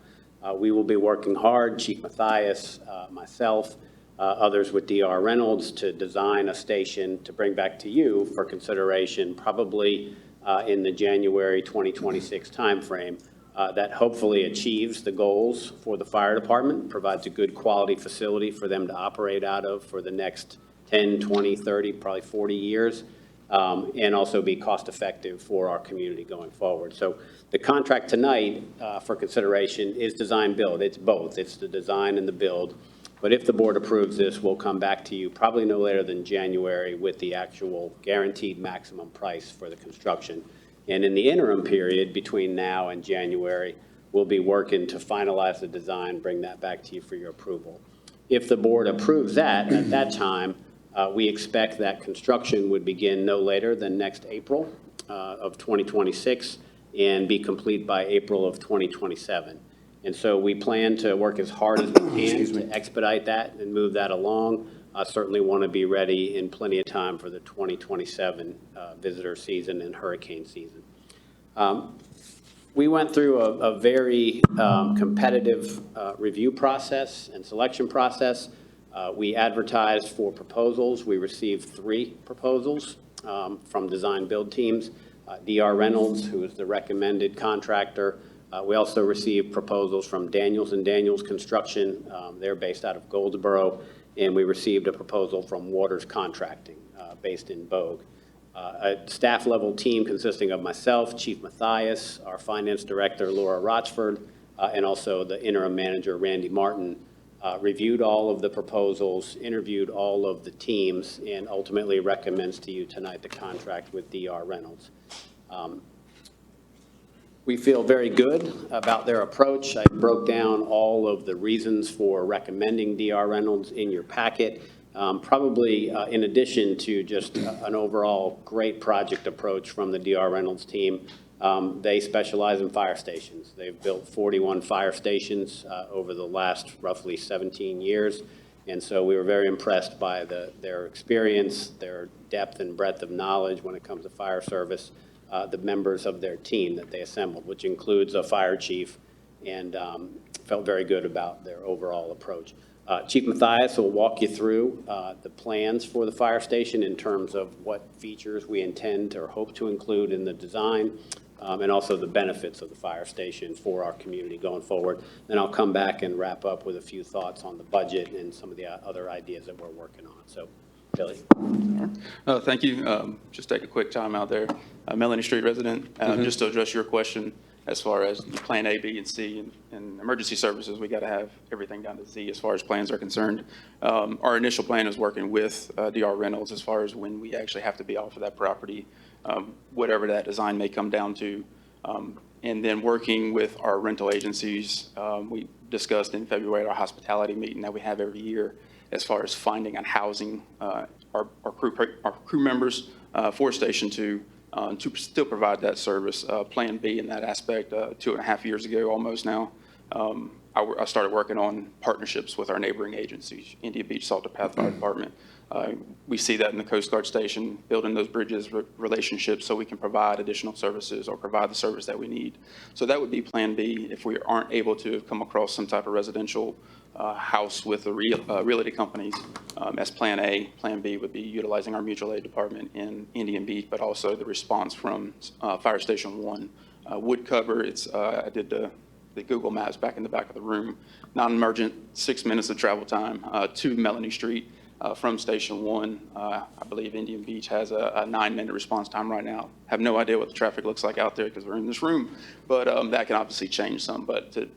We will be working hard, Chief Mathias, myself, others with DR Reynolds, to design a station to bring back to you for consideration, probably in the January 2026 timeframe. That hopefully achieves the goals for the fire department, provides a good quality facility for them to operate out of for the next 10, 20, 30, probably 40 years, and also be cost effective for our community going forward. So the contract tonight for consideration is design build. It's both. It's the design and the build. But if the board approves this, we'll come back to you probably no later than January with the actual guaranteed maximum price for the construction. And in the interim period between now and January, we'll be working to finalize the design, bring that back to you for your approval. If the board approves that, at that time, we expect that construction would begin no later than next April of 2026 and be complete by April of 2027. And so we plan to work as hard as we can to expedite that and move that along. I certainly want to be ready in plenty of time for the 2027 visitor season and hurricane season. We went through a very competitive review process and selection process. We advertised for proposals. We received 3 proposals from design build teams. DR Reynolds, who is the recommended contractor. We also received proposals from Daniels and Daniels Construction. They're based out of Goldsboro. And we received a proposal from Waters Contracting, based in Bogue. A staff-level team consisting of myself, Chief Matthias, our finance director, Laura Rochford, and also the interim manager, Randy Martin, reviewed all of the proposals, interviewed all of the teams, and ultimately recommends to you tonight the contract with DR Reynolds. We feel very good about their approach. I broke down all of the reasons for recommending DR Reynolds in your packet. Probably in addition to just an overall great project approach from the DR Reynolds team, they specialize in fire stations. They've built 41 fire stations over the last roughly 17 years. And so we were very impressed by their experience, their depth and breadth of knowledge when it comes to fire service, the members of their team that they assembled, which includes a fire chief, and felt very good about their overall approach. Chief Matthias will walk you through the plans for the fire station in terms of what features we intend or hope to include in the design, and also the benefits of the fire station for our community going forward. Then I'll come back and wrap up with a few thoughts on the budget and some of the other ideas that we're working on. So, Billy. Thank you. Just take a quick time out there. Melanie Street resident, just to address your question as far as plan A, B, and C, and emergency services, we got to have everything down to Z as far as plans are concerned. Our initial plan is working with DR Reynolds as far as when we actually have to be off of that property, whatever that design may come down to. And then working with our rental agencies, we discussed in February at our hospitality meeting that we have every year as far as finding and housing our crew members for Station 2 to still provide that service. Plan B in that aspect, 2.5 years ago almost now, I started working on partnerships with our neighboring agencies, Indian Beach Salter Path Fire Department. We see that in the Coast Guard Station, building those bridges, relationships so we can provide additional services or provide the service that we need. So that would be Plan B if we aren't able to come across some type of residential house with the realty companies. As Plan A, Plan B would be utilizing our mutual aid department in Indian Beach, but also the response from Fire Station 1 would cover. I did the Google Maps back in the back of the room. Non-emergent, 6 minutes of travel time to Melanie Street from Station 1. I believe Indian Beach has a 9-minute response time right now. Have no idea what the traffic looks like out there because we're in this room, but that can obviously change some. But to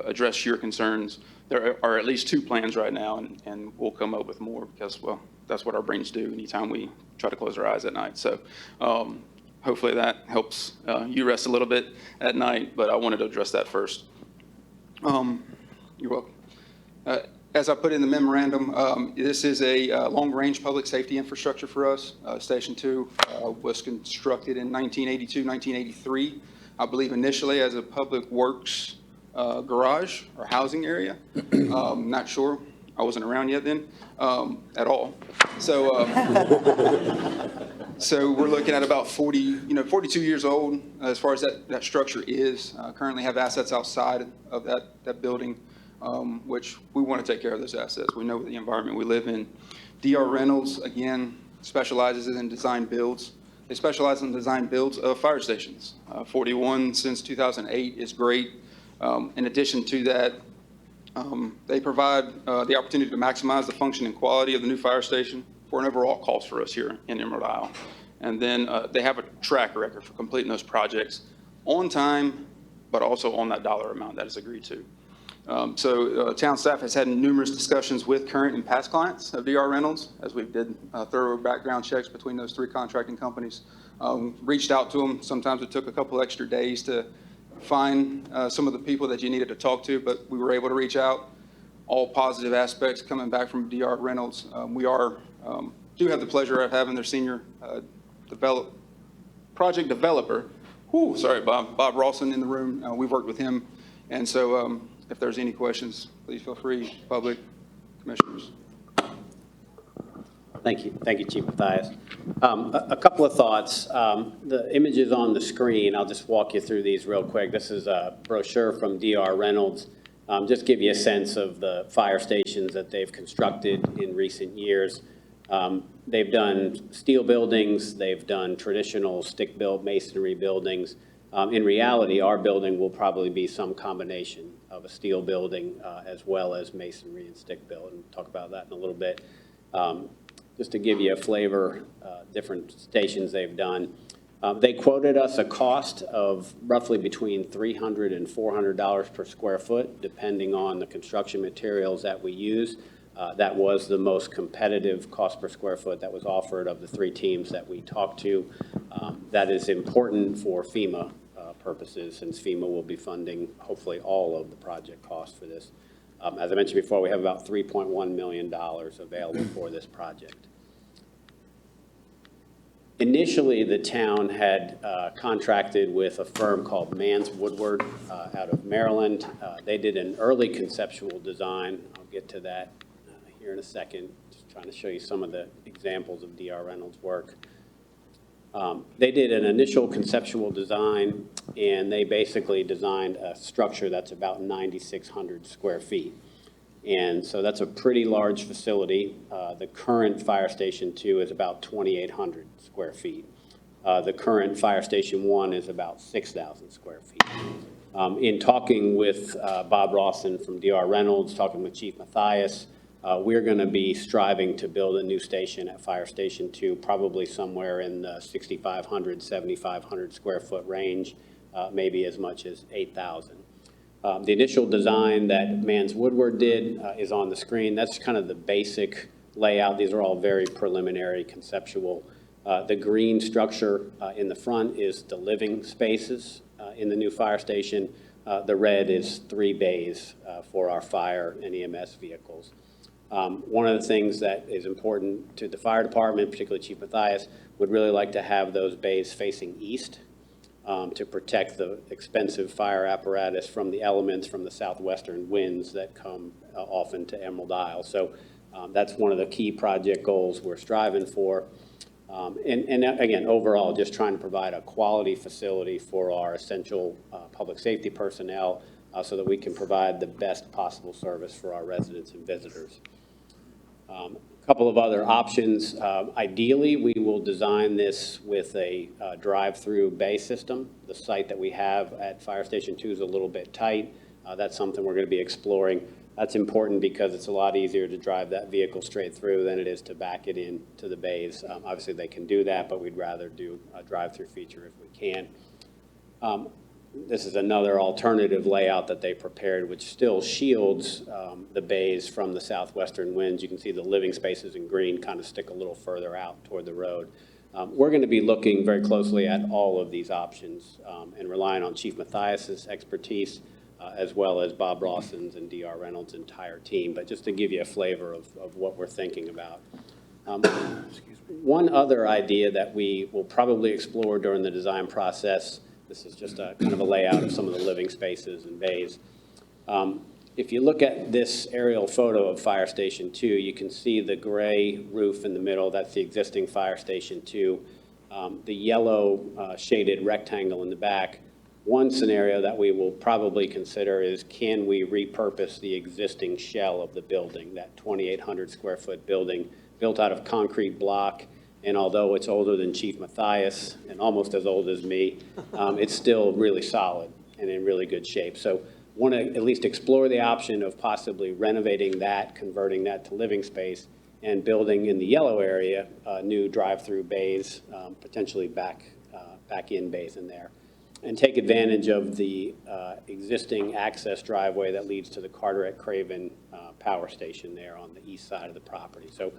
address your concerns, there are at least 2 plans right now, and we'll come up with more because, well, that's what our brains do anytime we try to close our eyes at night. So hopefully that helps you rest a little bit at night, but I wanted to address that first. You're welcome. As I put in the memorandum, this is a long-range public safety infrastructure for us. Station 2 was constructed in 1982, 1983, I believe initially as a public works garage or housing area. Not sure. I wasn't around yet then at all. So, so we're looking at about 42 years old as far as that structure is. Currently have assets outside of that building, which we want to take care of those assets. We know the environment we live in. DR Reynolds, again, specializes in design builds. They specialize in design builds of fire stations. 41 since 2008 is great. In addition to that, they provide the opportunity to maximize the function and quality of the new fire station for an overall cost for us here in Emerald Isle. And then they have a track record for completing those projects on time, but also on that dollar amount that is agreed to. So town staff has had numerous discussions with current and past clients of DR Reynolds as we did thorough background checks between those 3 contracting companies. Reached out to them. Sometimes it took a couple extra days to find some of the people that you needed to talk to, but we were able to reach out. All positive aspects coming back from DR Reynolds. We do have the pleasure of having their senior project developer, Bob Rawson in the room. We've worked with him, and so if there's any questions, please feel free, public, commissioners. Thank you, Chief Matthias. A couple of thoughts. The images on the screen, I'll just walk you through these real quick. This is a brochure from D.R. Reynolds. Just give you a sense of the fire stations that they've constructed in recent years. They've done steel buildings, they've done traditional stick-built masonry buildings. In reality, our building will probably be some combination of a steel building as well as masonry and stick-built, and we'll talk about that in a little bit. Just to give you a flavor, different stations they've done. They quoted us a cost of roughly between $300 and $400 per square foot, depending on the construction materials that we use. That was the most competitive cost per square foot that was offered of the three teams that we talked to. That is important for FEMA purposes, since FEMA will be funding hopefully all of the project costs for this. As I mentioned before, we have about $3.1 million available for this project. Initially, the town had contracted with a firm called Mans Woodward out of Maryland. They did an early conceptual design. I'll get to that here in a second. Just trying to show you some of the examples of D.R. Reynolds' work. They did an initial conceptual design, and they basically designed a structure that's about 9,600 square feet. And so that's a pretty large facility. The current Fire Station 2 is about 2,800 square feet. The current Fire Station 1 is about 6,000 square feet. In talking with Bob Rawson from D.R. Reynolds, talking with Chief Matthias, we're going to be striving to build a new station at Fire Station 2, probably somewhere in the 6,500, 7,500 square foot range, maybe as much as 8,000. The initial design that Mans Woodward did is on the screen. That's kind of the basic layout. These are all very preliminary, conceptual. The green structure in the front is the living spaces in the new fire station. The red is 3 bays for our fire and EMS vehicles. One of the things that is important to the fire department, particularly Chief Matthias, would really like to have those bays facing east to protect the expensive fire apparatus from the elements from the southwestern winds that come often to Emerald Isle. So that's one of the key project goals we're striving for. And again, overall, just trying to provide a quality facility for our essential public safety personnel so that we can provide the best possible service for our residents and visitors. A couple of other options. Ideally, we will design this with a drive-through bay system. The site that we have at Fire Station 2 is a little bit tight. That's something we're going to be exploring. That's important because it's a lot easier to drive that vehicle straight through than it is to back it in to the bays. Obviously, they can do that, but we'd rather do a drive-through feature if we can. This is another alternative layout that they prepared, which still shields the bays from the southwestern winds. You can see the living spaces in green kind of stick a little further out toward the road. We're going to be looking very closely at all of these options and relying on Chief Matthias's expertise as well as Bob Rawson's and D.R. Reynolds' entire team. But just to give you a flavor of what we're thinking about. One other idea that we will probably explore during the design process. This is just a kind of a layout of some of the living spaces and bays. If you look at this aerial photo of Fire Station 2, you can see the gray roof in the middle. That's the existing Fire Station 2. The yellow shaded rectangle in the back. One scenario that we will probably consider is, can we repurpose the existing shell of the building, that 2,800 square foot building built out of concrete block? And although it's older than Chief Matthias and almost as old as me, it's still really solid and in really good shape. So want to at least explore the option of possibly renovating that, converting that to living space, and building in the yellow area new drive-through bays, potentially back-in bays in there. And take advantage of the existing access driveway that leads to the Carteret Craven power station there on the east side of the property. So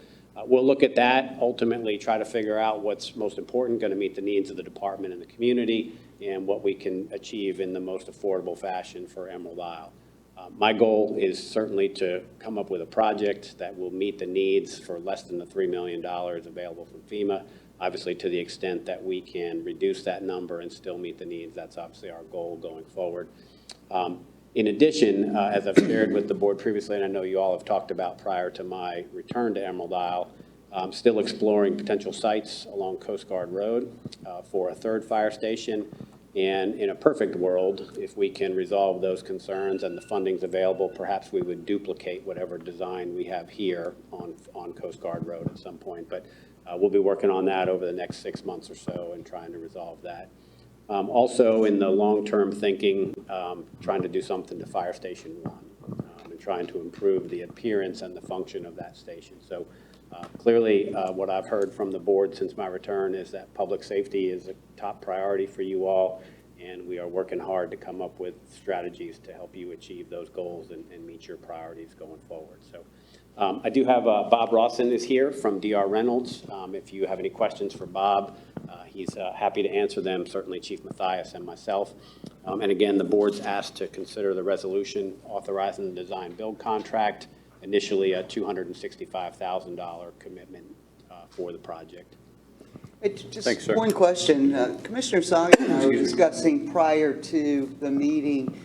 we'll look at that, ultimately try to figure out what's most important, going to meet the needs of the department and the community, and what we can achieve in the most affordable fashion for Emerald Isle. My goal is certainly to come up with a project that will meet the needs for less than the $3 million available from FEMA. Obviously, to the extent that we can reduce that number and still meet the needs, that's obviously our goal going forward. In addition, as I've shared with the board previously, and I know you all have talked about prior to my return to Emerald Isle, Still exploring potential sites along Coast Guard Road for a third fire station. And in a perfect world, if we can resolve those concerns and the funding's available, perhaps we would duplicate whatever design we have here on Coast Guard Road at some point. But we'll be working on that over the next 6 months or so and trying to resolve that. Also, in the long-term thinking, trying to do something to Fire Station 1 and trying to improve the appearance and the function of that station. So clearly, what I've heard from the board since my return is that public safety is a top priority for you all, and we are working hard to come up with strategies to help you achieve those goals and meet your priorities going forward. So I do have Bob Rawson is here from DR Reynolds. If you have any questions for Bob, he's happy to answer them, certainly Chief Mathias and myself. And again, the board's asked to consider the resolution authorizing the design build contract, initially a $265,000 commitment for the project. Just Thanks, sir. one question. Commissioner Song and I were discussing prior to the meeting,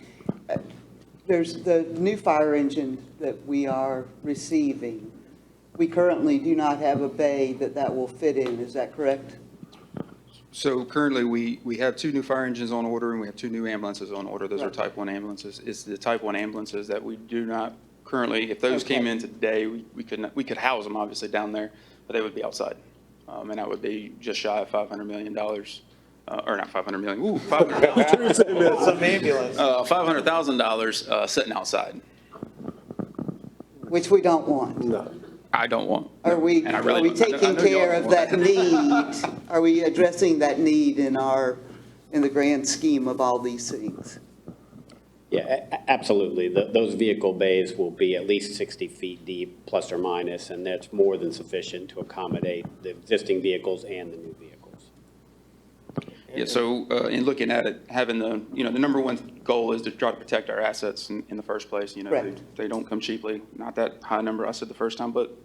there's the new fire engine that we are receiving. We currently do not have a bay that will fit in, is that correct? So currently, we have 2 new fire engines on order, and we have 2 new ambulances on order. Those are Type 1 ambulances. It's the Type 1 ambulances that we do not currently, if those came in today, we could house them, obviously, down there, but they would be outside. And that would be just shy of $500 million, or not 500 million, ooh, $500,000 sitting outside. Which we don't want. No. I don't want. Are we And I really don't. I taking know you all care of want. that need? Are we addressing that need in the grand scheme of all these things? Yeah, absolutely. Those vehicle bays will be at least 60 feet deep, plus or minus, and that's more than sufficient to accommodate the existing vehicles and the new vehicles. Yeah, so in looking at it, having the number one goal is to try to protect our assets in the first place. Right. They don't come cheaply. Not that high number I said the first time, but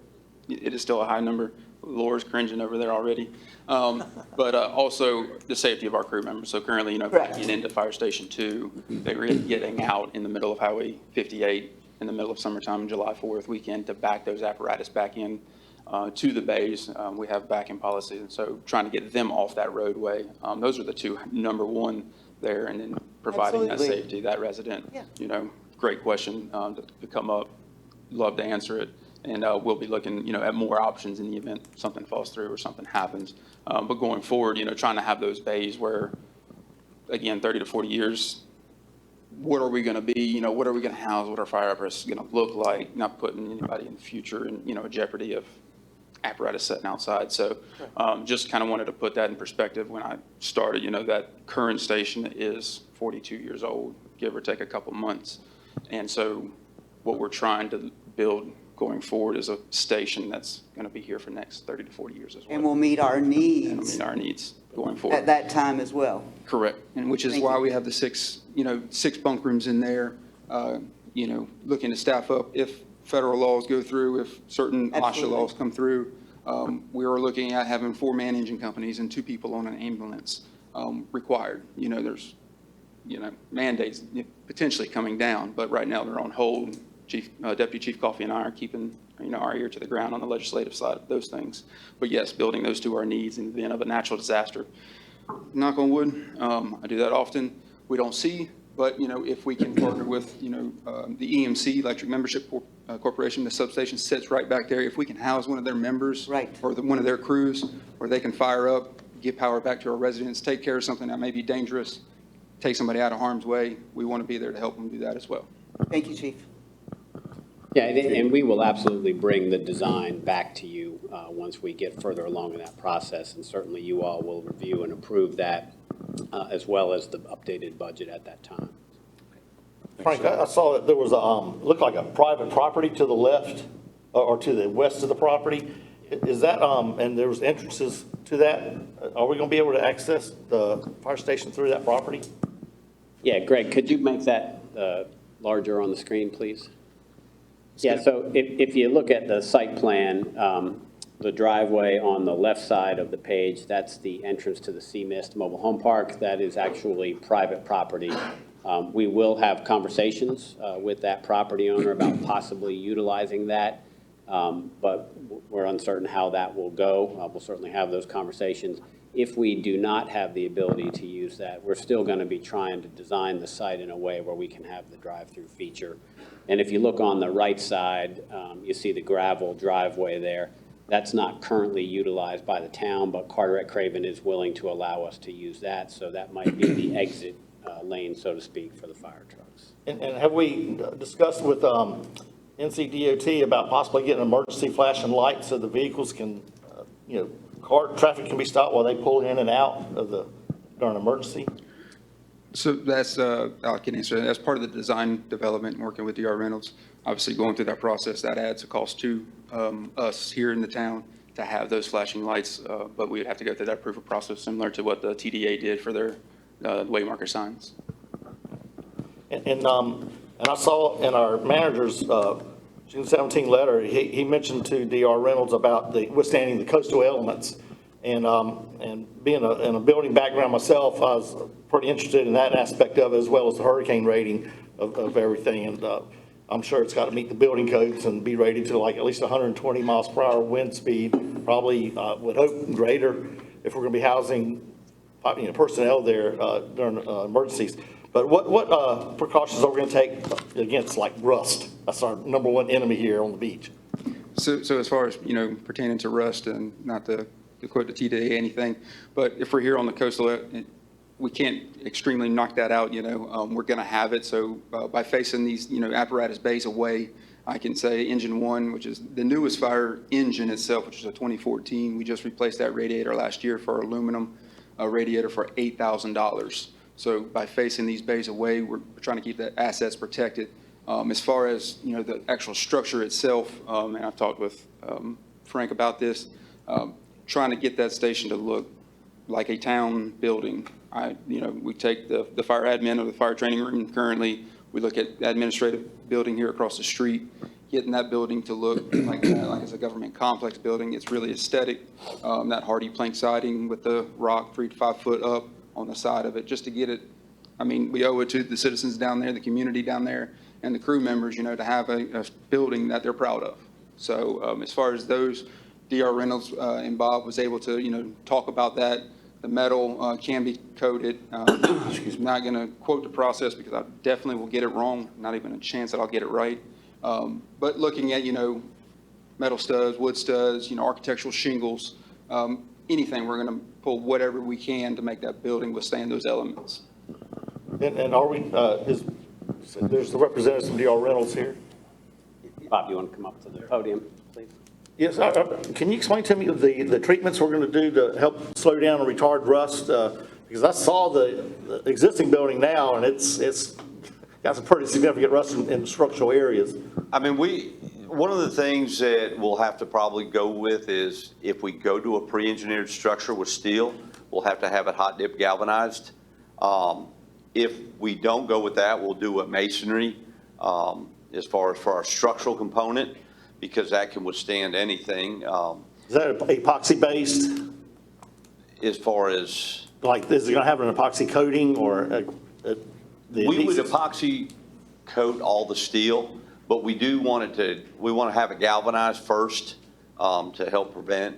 it is still a high number. Laura's cringing over there already. But also the safety of our crew members. So currently, backing into Fire Station 2, they were getting out in the middle of Highway 58 in the middle of summertime, July 4th weekend, to back those apparatus back in to the bays. We have backing policies, and so trying to get them off that roadway. Those are the 2 number one there, and then providing that Absolutely. safety, that resident. Yeah. Great question to come up. Love to answer it. And we'll be looking, at more options in the event something falls through or something happens. But going forward, trying to have those bays where, again, 30 to 40 years, what are we going to be? What are we going to house? What are fire apparatus going to look like? Not putting anybody in the future in, a jeopardy of apparatus sitting outside. So just kind of wanted to put that in perspective when I started. That current station is 42 years old, give or take a couple months. And so what we're trying to build going forward is a station that's going to be here for the next 30 to 40 years as well. And will meet our And needs meet our needs going forward. at that time as well. Correct. And which is Thank why you. we have the 6 bunk rooms in there, looking to staff up if federal laws go through, if certain OSHA Absolutely. laws come through. We are looking at having 4-man engine companies and 2 people on an ambulance required. There's, mandates potentially coming down, but right now they're on hold. Deputy Chief Coffey and I are keeping, our ear to the ground on the legislative side of those things. But yes, building those to our needs in the event of a natural disaster. Knock on wood, I do that often. We don't see, but, if we can partner with, the EMC, Electric Membership Corporation, the substation sits right back there. If we can house one of their members. Right. Or one of their crews, where they can fire up, give power back to our residents, take care of something that may be dangerous, take somebody out of harm's way, we want to be there to help them do that as well. Thank you, Chief. Yeah, and we will absolutely bring the design back to you once we get further along in that process, and certainly you all will review and approve that as well as the updated budget at that time. Frank, I saw that there was looked like a private property to the left or to the west of the property. Is that, and there was entrances to that? Are we going to be able to access the fire station through that property? Yeah, Greg, could you make that larger on the screen, please? Yeah, so if you look at the site plan, the driveway on the left side of the page, that's the entrance to the Seamist Mobile Home Park. That is actually private property. We will have conversations with that property owner about possibly utilizing that but we're uncertain how that will go. We'll certainly have those conversations. If we do not have the ability to use that, we're still going to be trying to design the site in a way where we can have the drive-through feature. And if you look on the right side, you see the gravel driveway there. That's not currently utilized by the town, but Carteret Craven is willing to allow us to use that, so that might be the exit lane, so to speak, for the fire trucks. And have we discussed with NCDOT about possibly getting emergency flashing lights so the vehicles can, traffic can be stopped while they pull in and out of during an emergency? So that's, I can answer that. That's part of the design development, working with DR Reynolds. Obviously, going through that process, that adds a cost to us here in the town to have those flashing lights, but we'd have to go through that proof of process similar to what the TDA did for their waymarker signs. And I saw in our manager's June 17 letter, he mentioned to DR Reynolds about withstanding the coastal elements. And being in a building background myself, I was pretty interested in that aspect of it, as well as the hurricane rating of everything. And I'm sure it's got to meet the building codes and be rated to like at least 120 miles per hour wind speed, probably would hope greater if we're going to be housing personnel there during emergencies. But what precautions are we going to take against like rust? That's our number one enemy here on the beach. So as far as, pertaining to rust, and not to quote the TDA anything, but if we're here on the coastal, we can't extremely knock that out, we're going to have it. So by facing these, apparatus bays away, I can say engine one, which is the newest fire engine itself, which is a 2014. We just replaced that radiator last year for aluminum radiator for $8,000. So by facing these bays away, we're trying to keep the assets protected. As far as, the actual structure itself, and I've talked with Frank about this, trying to get that station to look like a town building. We take the fire admin or the fire training room currently, we look at the administrative building here across the street, getting that building to look like it's a government complex building. It's really aesthetic. That hardy plank siding with the rock 3 to 5 foot up on the side of it, just to get it. I mean, we owe it to the citizens down there, the community down there, and the crew members, to have a building that they're proud of. So as far as those, DR Reynolds and Bob was able to, talk about that. The metal can be coated. Excuse me, not going to quote the process because I definitely will get it wrong. Not even a chance that I'll get it right. But looking at, metal studs, wood studs, architectural shingles, anything, we're going to pull whatever we can to make that building withstand those elements. And are we, there's the representatives from DR Reynolds here. Bob, you want to come up to the podium, please? Yes, can you explain to me the treatments we're going to do to help slow down and retard rust? Because I saw the existing building now, and it's got some pretty significant rust in structural areas. I mean, one of the things that we'll have to probably go with is if we go to a pre-engineered structure with steel, we'll have to have it hot dip galvanized. If we don't go with that, we'll do a masonry as far as for our structural component, because that can withstand anything. Is that epoxy based? As far as? Like, is it going to have an epoxy coating or We would epoxy coat all the steel, but we do want we want to have it galvanized first to help prevent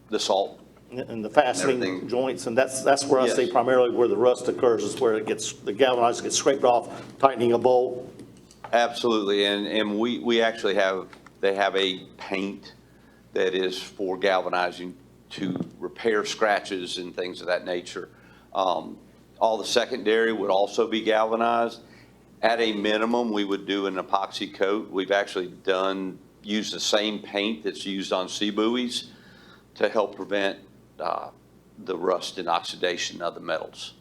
the salt. And the fastening joints, and that's where I see primarily where the rust occurs, is where the galvanized gets scraped off, tightening a bolt. Absolutely, and we actually they have a paint that is for galvanizing to repair scratches and things of that nature. All the secondary would also be galvanized. At a minimum, we would do an epoxy coat. We've actually used the same paint that's used on sea buoys to help prevent the rust and oxidation of the metals.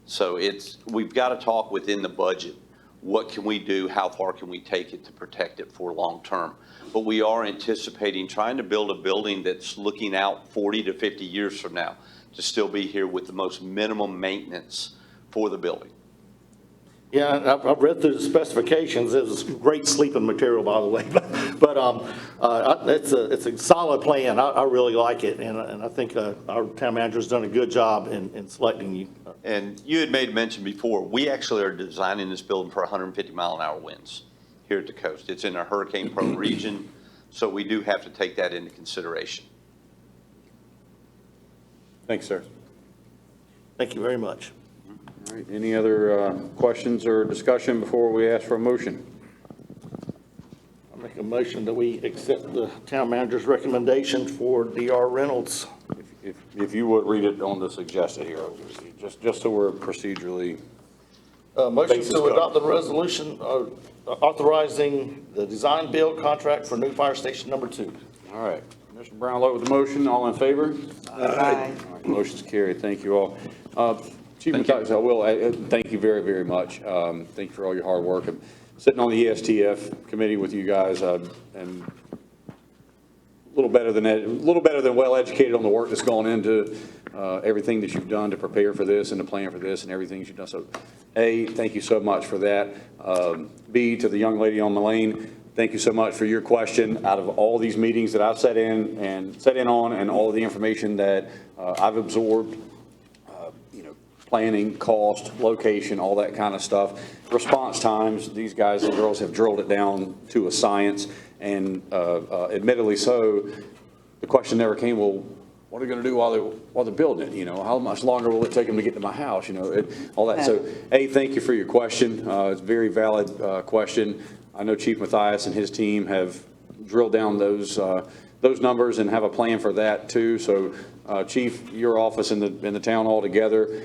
So we've got to talk within the budget. What can we do? How far can we take it to protect it for long term? But we are anticipating trying to build a building that's looking out 40 to 50 years from now to still be here with the most minimum maintenance for the building. Yeah, I've read through the specifications. It's great sleeping material, by the way. But it's a solid plan. I really like it, and I think our town manager's done a good job in selecting you. And you had made mention before, we actually are designing this building for 150 mile an hour winds here at the coast. It's in a hurricane-prone region, so we do have to take that into consideration. Thanks, sir. Thank you very much. All right, any other questions or discussion before we ask for a motion? I make a motion that we accept the town manager's recommendation for DR Reynolds. If you would read it on the suggested here, just so we're procedurally. Motion Basis to covered. adopt the resolution authorizing the design build contract for new fire station number 2. All right, Commissioner Brownlow with the motion, all in favor? Aye. All right, motion's carried, thank you all. Chief Matthias, I will, thank you very, very much. Thank you for all your hard work. I'm sitting on the ESTF committee with you guys, and a little better than well-educated on the work that's gone into everything that you've done to prepare for this and to plan for this and everything that you've done. So, A, thank you so much for that. B, to the young lady on Mullane, thank you so much for your question. Out of all these meetings that I've sat in on and all of the information that I've absorbed, planning, cost, location, all that kind of stuff. Response times, these guys and girls have drilled it down to a science, and admittedly so, the question never came, well, what are they going to do while they're building it? How much longer will it take them to get to my house? All that. So, A, thank you for your question. It's a very valid question. I know Chief Matthias and his team have drilled down those numbers and have a plan for that too. So, Chief, your office and the town all together,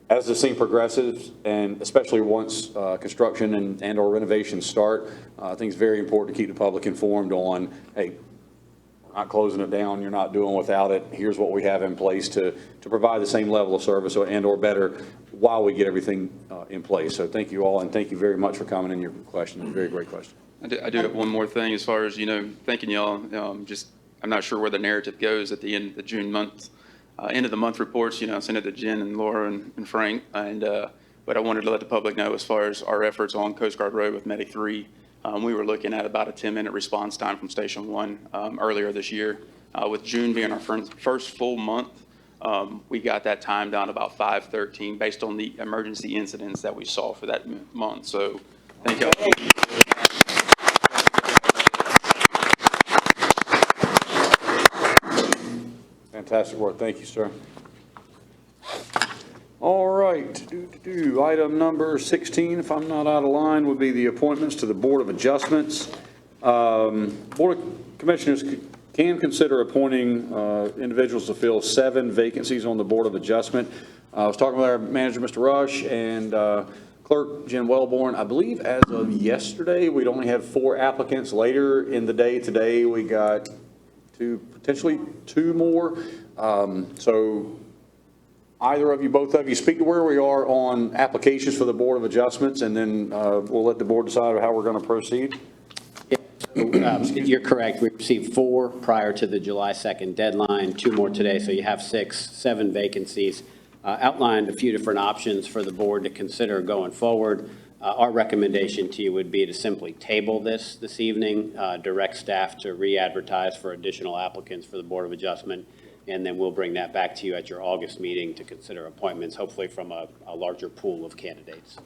as the scene progresses, and especially once construction and or renovations start, I think it's very important to keep the public informed on, hey, we're not closing it down, you're not doing without it, here's what we have in place to provide the same level of service and or better while we get everything in place. So thank you all, and thank you very much for coming in your question. It's a very great question. I do have one more thing as far as, thanking y'all. I'm not sure where the narrative goes at the end of the June month. End of the month reports, send it to Jen and Laura and Frank. But I wanted to let the public know as far as our efforts on Coast Guard Road with Medic 3, we were looking at about a 10-minute response time from Station 1 earlier this year. With June being our first full month, we got that time down to about 5:13 based on the emergency incidents that we saw for that month. So thank you. Fantastic work. Thank you, sir. All right. Item number 16, if I'm not out of line, would be the appointments to the Board of Adjustments. Board of Commissioners can consider appointing individuals to fill 7 vacancies on the Board of Adjustment. I was talking with our manager, Mr. Rush, and Clerk Jen Wellborn. I believe as of yesterday, we'd only had 4 applicants. Later in the day today, we got potentially 2 more. So either of you, both of you, speak to where we are on applications for the Board of Adjustments, and then we'll let the board decide how we're going to proceed. You're correct. We received 4 prior to the July 2nd deadline, 2 more today, so you have 7 vacancies. Outlined a few different options for the board to consider going forward. Our recommendation to you would be to simply table this evening, direct staff to re-advertise for additional applicants for the Board of Adjustment, and then we'll bring that back to you at your August meeting to consider appointments, hopefully from a larger pool of candidates.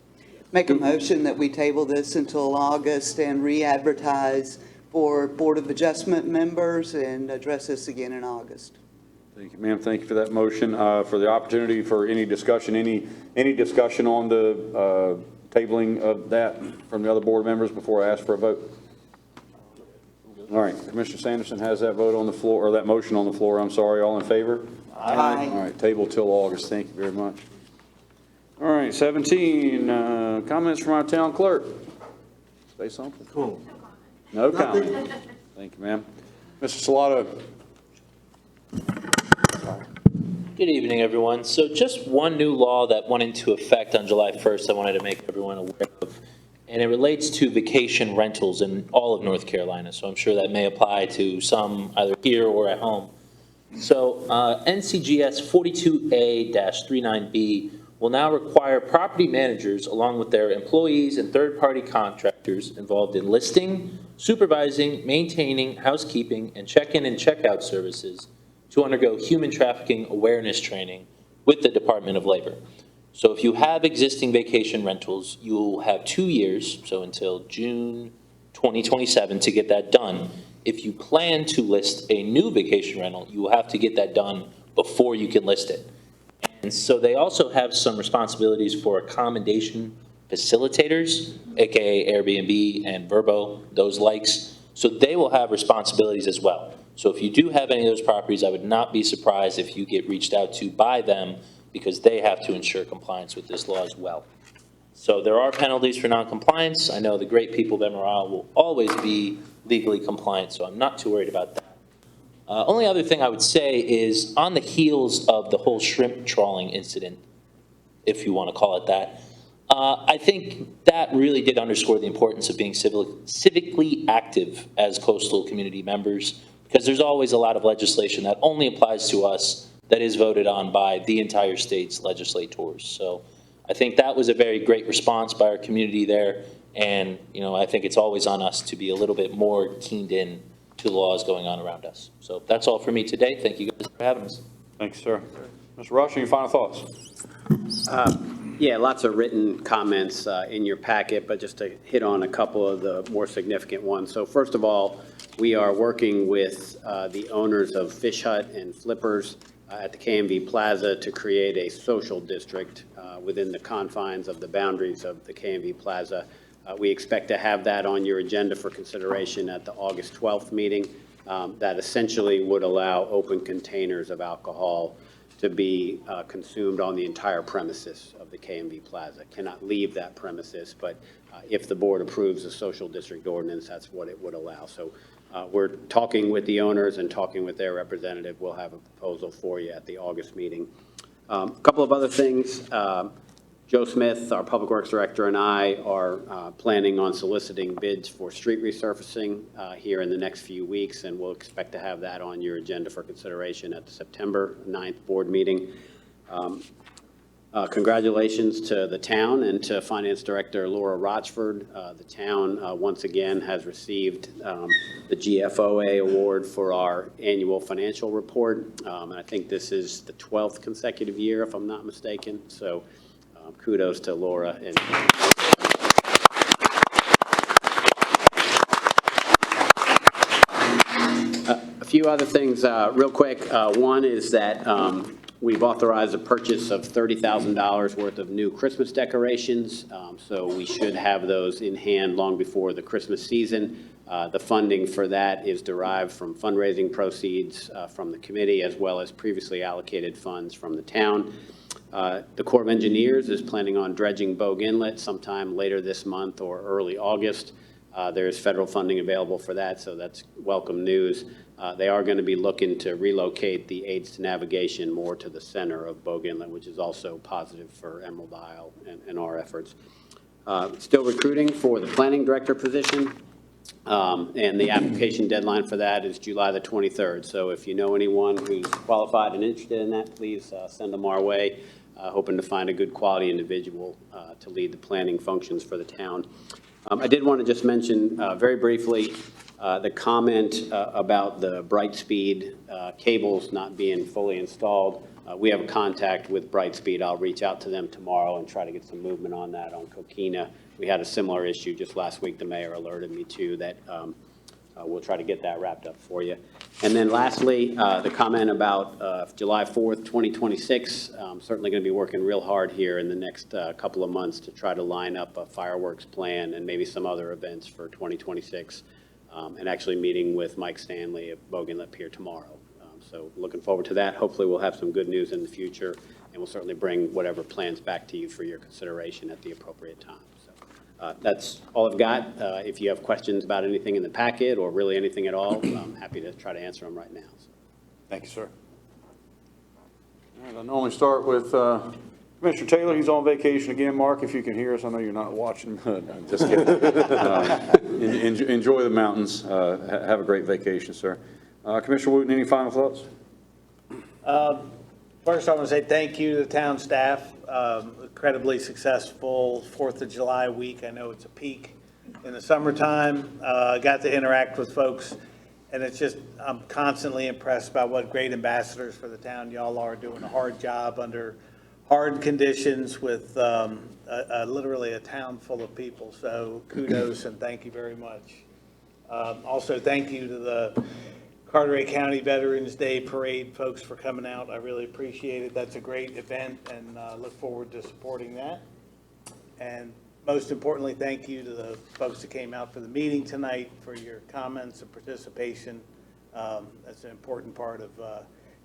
Make a motion that we table this until August and re-advertise for Board of Adjustment members and address this again in August. Thank you, ma'am. Thank you for that motion. For the opportunity for any discussion, any discussion on the tabling of that from the other board members before I ask for a vote? All right, Commissioner Sanderson has that vote on the floor, or that motion on the floor, I'm sorry. All in favor? Aye. All right, table till August. Thank you very much. All right, 17, comments from our town clerk. Say something. Cool. No comment. Thank you, ma'am. Mr. Salato. Good evening, everyone. So just one new law that went into effect on July 1st I wanted to make everyone aware of, and it relates to vacation rentals in all of North Carolina. So I'm sure that may apply to some either here or at home. So NCGS 42A-39B will now require property managers, along with their employees and third-party contractors involved in listing, supervising, maintaining, housekeeping, and check-in and check-out services to undergo human trafficking awareness training with the Department of Labor. So if you have existing vacation rentals, you will have 2 years, so until June 2027 to get that done. If you plan to list a new vacation rental, you will have to get that done before you can list it. And so they also have some responsibilities for accommodation facilitators, AKA Airbnb and Vrbo, those likes. So they will have responsibilities as well. So if you do have any of those properties, I would not be surprised if you get reached out to by them, because they have to ensure compliance with this law as well. So there are penalties for noncompliance. I know the great people of Emerald will always be legally compliant, so I'm not too worried about that. Only other thing I would say is, on the heels of the whole shrimp trawling incident, if you want to call it that, I think that really did underscore the importance of being civically active as coastal community members, because there's always a lot of legislation that only applies to us that is voted on by the entire state's legislators. So I think that was a very great response by our community there. And, you know, I think it's always on us to be a little bit more keened in to the laws going on around us. So that's all for me today. Thank you guys for having us. Thanks, sir. Mr. Rush, any final thoughts? Yeah, lots of written comments in your packet, but just to hit on a couple of the more significant ones. So first of all, we are working with the owners of Fish Hut and Flippers at the KMV Plaza to create a social district within the confines of the boundaries of the KMV Plaza. We expect to have that on your agenda for consideration at the August 12th meeting. That essentially would allow open containers of alcohol to be consumed on the entire premises of the KMV Plaza. Cannot leave that premises, but if the board approves the social district ordinance, that's what it would allow. So we're talking with the owners and talking with their representative. We'll have a proposal for you at the August meeting. A couple of other things. Joe Smith, our Public Works Director, and I are planning on soliciting bids for street resurfacing here in the next few weeks, and we'll expect to have that on your agenda for consideration at the September 9th board meeting. Congratulations to the town and to Finance Director Laura Rochford. The town, once again, has received the GFOA award for our annual financial report. And I think this is the 12th consecutive year, if I'm not mistaken. So kudos to Laura. And a few other things real quick. One is that we've authorized the purchase of $30,000 worth of new Christmas decorations. So we should have those in hand long before the Christmas season. The funding for that is derived from fundraising proceeds from the committee, as well as previously allocated funds from the town. The Corps of Engineers is planning on dredging Bogue Inlet sometime later this month or early August. There's federal funding available for that, so that's welcome news. They are going to be looking to relocate the aids to navigation more to the center of Bogue Inlet, which is also positive for Emerald Isle and our efforts. Still recruiting for the planning director position, and the application deadline for that is July the 23rd. So if you know anyone who's qualified and interested in that, please send them our way. Hoping to find a good quality individual to lead the planning functions for the town. I did want to just mention very briefly the comment about the Brightspeed cables not being fully installed. We have a contact with Brightspeed. I'll reach out to them tomorrow and try to get some movement on that on Coquina. We had a similar issue just last week. The mayor alerted me to that. We'll try to get that wrapped up for you. And then lastly, the comment about July 4th, 2026. Certainly going to be working real hard here in the next couple of months to try to line up a fireworks plan and maybe some other events for 2026. And actually meeting with Mike Stanley at Bogue Inlet Pier tomorrow. So looking forward to that. Hopefully we'll have some good news in the future, and we'll certainly bring whatever plans back to you for your consideration at the appropriate time. So that's all I've got. If you have questions about anything in the packet or really anything at all, I'm happy to try to answer them right now. So. Thank you, sir. All right, I normally start with Commissioner Taylor. He's on vacation again. Mark, if you can hear us, I know you're not watching, but I'm just kidding. Enjoy the mountains. Have a great vacation, sir. Commissioner Wooten, any final thoughts? First, I want to say thank you to the town staff. Incredibly successful 4th of July week. I know it's a peak in the summertime. Got to interact with folks, and it's just, I'm constantly impressed by what great ambassadors for the town y'all are, doing a hard job under hard conditions with literally a town full of people. So kudos and thank you very much. Also, thank you to the Carteret County Veterans Day Parade folks for coming out. I really appreciate it. That's a great event, and look forward to supporting that. And most importantly, thank you to the folks that came out for the meeting tonight for your comments and participation. That's an important part of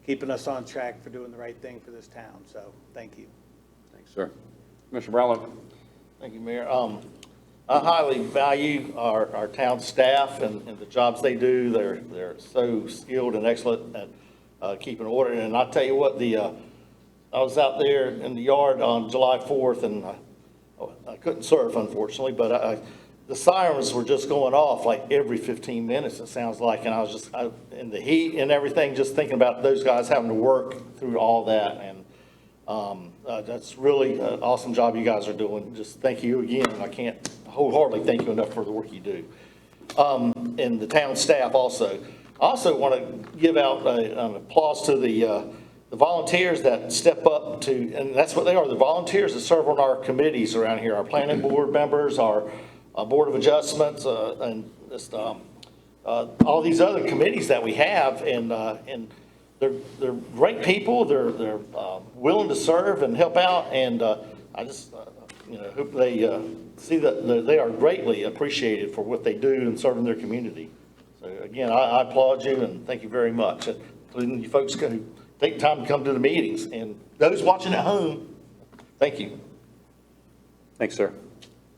keeping us on track for doing the right thing for this town. So thank you. Thanks, sir. Commissioner Brownlow? Thank you, Mayor. I highly value our town staff and the jobs they do. They're so skilled and excellent at keeping order. And I'll tell you what, I was out there in the yard on July 4th, and I couldn't surf, unfortunately, but the sirens were just going off like every 15 minutes, it sounds like. And I was just, in the heat and everything, just thinking about those guys having to work through all that. And that's really an awesome job you guys are doing. Just thank you again. I can't wholeheartedly thank you enough for the work you do. And the town staff also. I also want to give out an applause to the volunteers that step up to, and that's what they are, the volunteers that serve on our committees around here, our planning board members, our Board of Adjustments, and just all these other committees that we have. And they're great people. They're willing to serve and help out. And I just hope they see that they are greatly appreciated for what they do in serving their community. So again, I applaud you and thank you very much, including you folks who take time to come to the meetings. And those watching at home, thank you. Thanks, sir.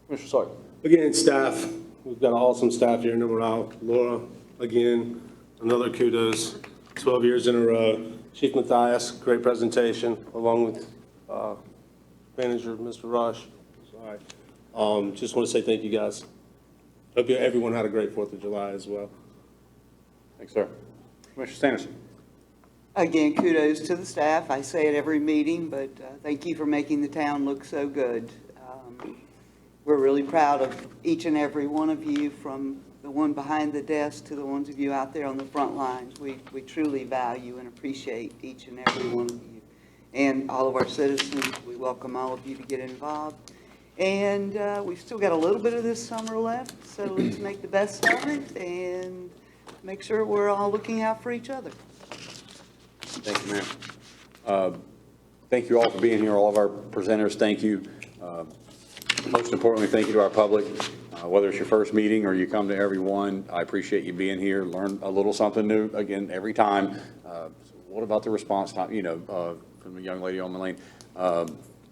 Commissioner Sawyer? Again, staff, we've got an awesome staff here in Emerald. Laura, again, another kudos, 12 years in a row. Chief Matthias, great presentation, along with Manager Mr. Rush. Sorry. Just want to say thank you, guys. Hope everyone had a great 4th of July as well. Thanks, sir. Commissioner Sanderson? Again, kudos to the staff. I say it every meeting, but thank you for making the town look so good. We're really proud of each and every one of you, from the one behind the desk to the ones of you out there on the front lines. We truly value and appreciate each and every one of you. And all of our citizens, we welcome all of you to get involved. And we've still got a little bit of this summer left, so let's make the best of it and make sure we're all looking out for each other. Thank you, ma'am. Thank you all for being here, all of our presenters, thank you. Most importantly, thank you to our public. Whether it's your first meeting or you come to every one, I appreciate you being here, learn a little something new, again, every time. So what about the response time, from the young lady on the lane?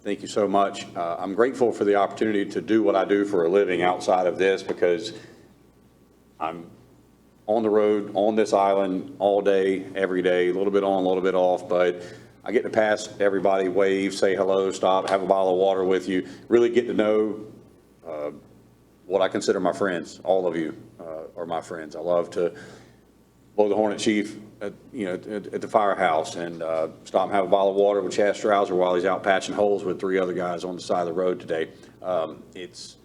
Thank you so much. I'm grateful for the opportunity to do what I do for a living outside of this, because I'm on the road, on this island, all day, every day, a little bit on, a little bit off, but I get to pass everybody, wave, say hello, stop, have a bottle of water with you, really get to know what I consider my friends. All of you are my friends. I love to blow the horn at Chief at the firehouse and stop and have a bottle of water with Chad Strouser while he's out patching holes with 3 other guys on the side of the road today. It's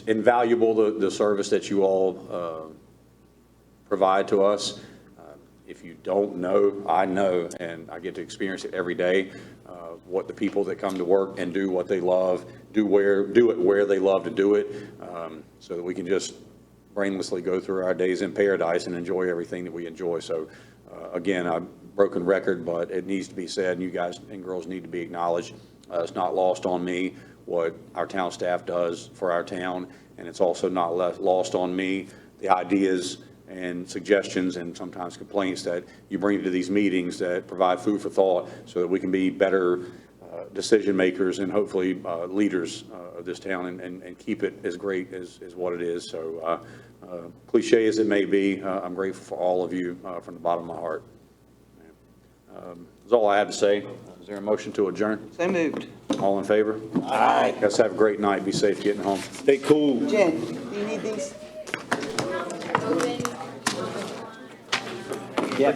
invaluable, the service that you all provide to us. If you don't know, I know, and I get to experience it every day, what the people that come to work and do what they love, do it where they love to do it, so that we can just brainlessly go through our days in paradise and enjoy everything that we enjoy. So again, I'm broken record, but it needs to be said, and you guys and girls need to be acknowledged. It's not lost on me what our town staff does for our town, and it's also not lost on me the ideas and suggestions and sometimes complaints that you bring to these meetings that provide food for thought, so that we can be better decision makers and hopefully leaders of this town and keep it as great as what it is. So cliche as it may be, I'm grateful for all of you from the bottom of my heart. That's all I have to say. Is there a motion to adjourn? So moved. All in favor? Aye. Guys, have a great night. Be safe getting home. Stay cool. Jen, do you need these? Yeah.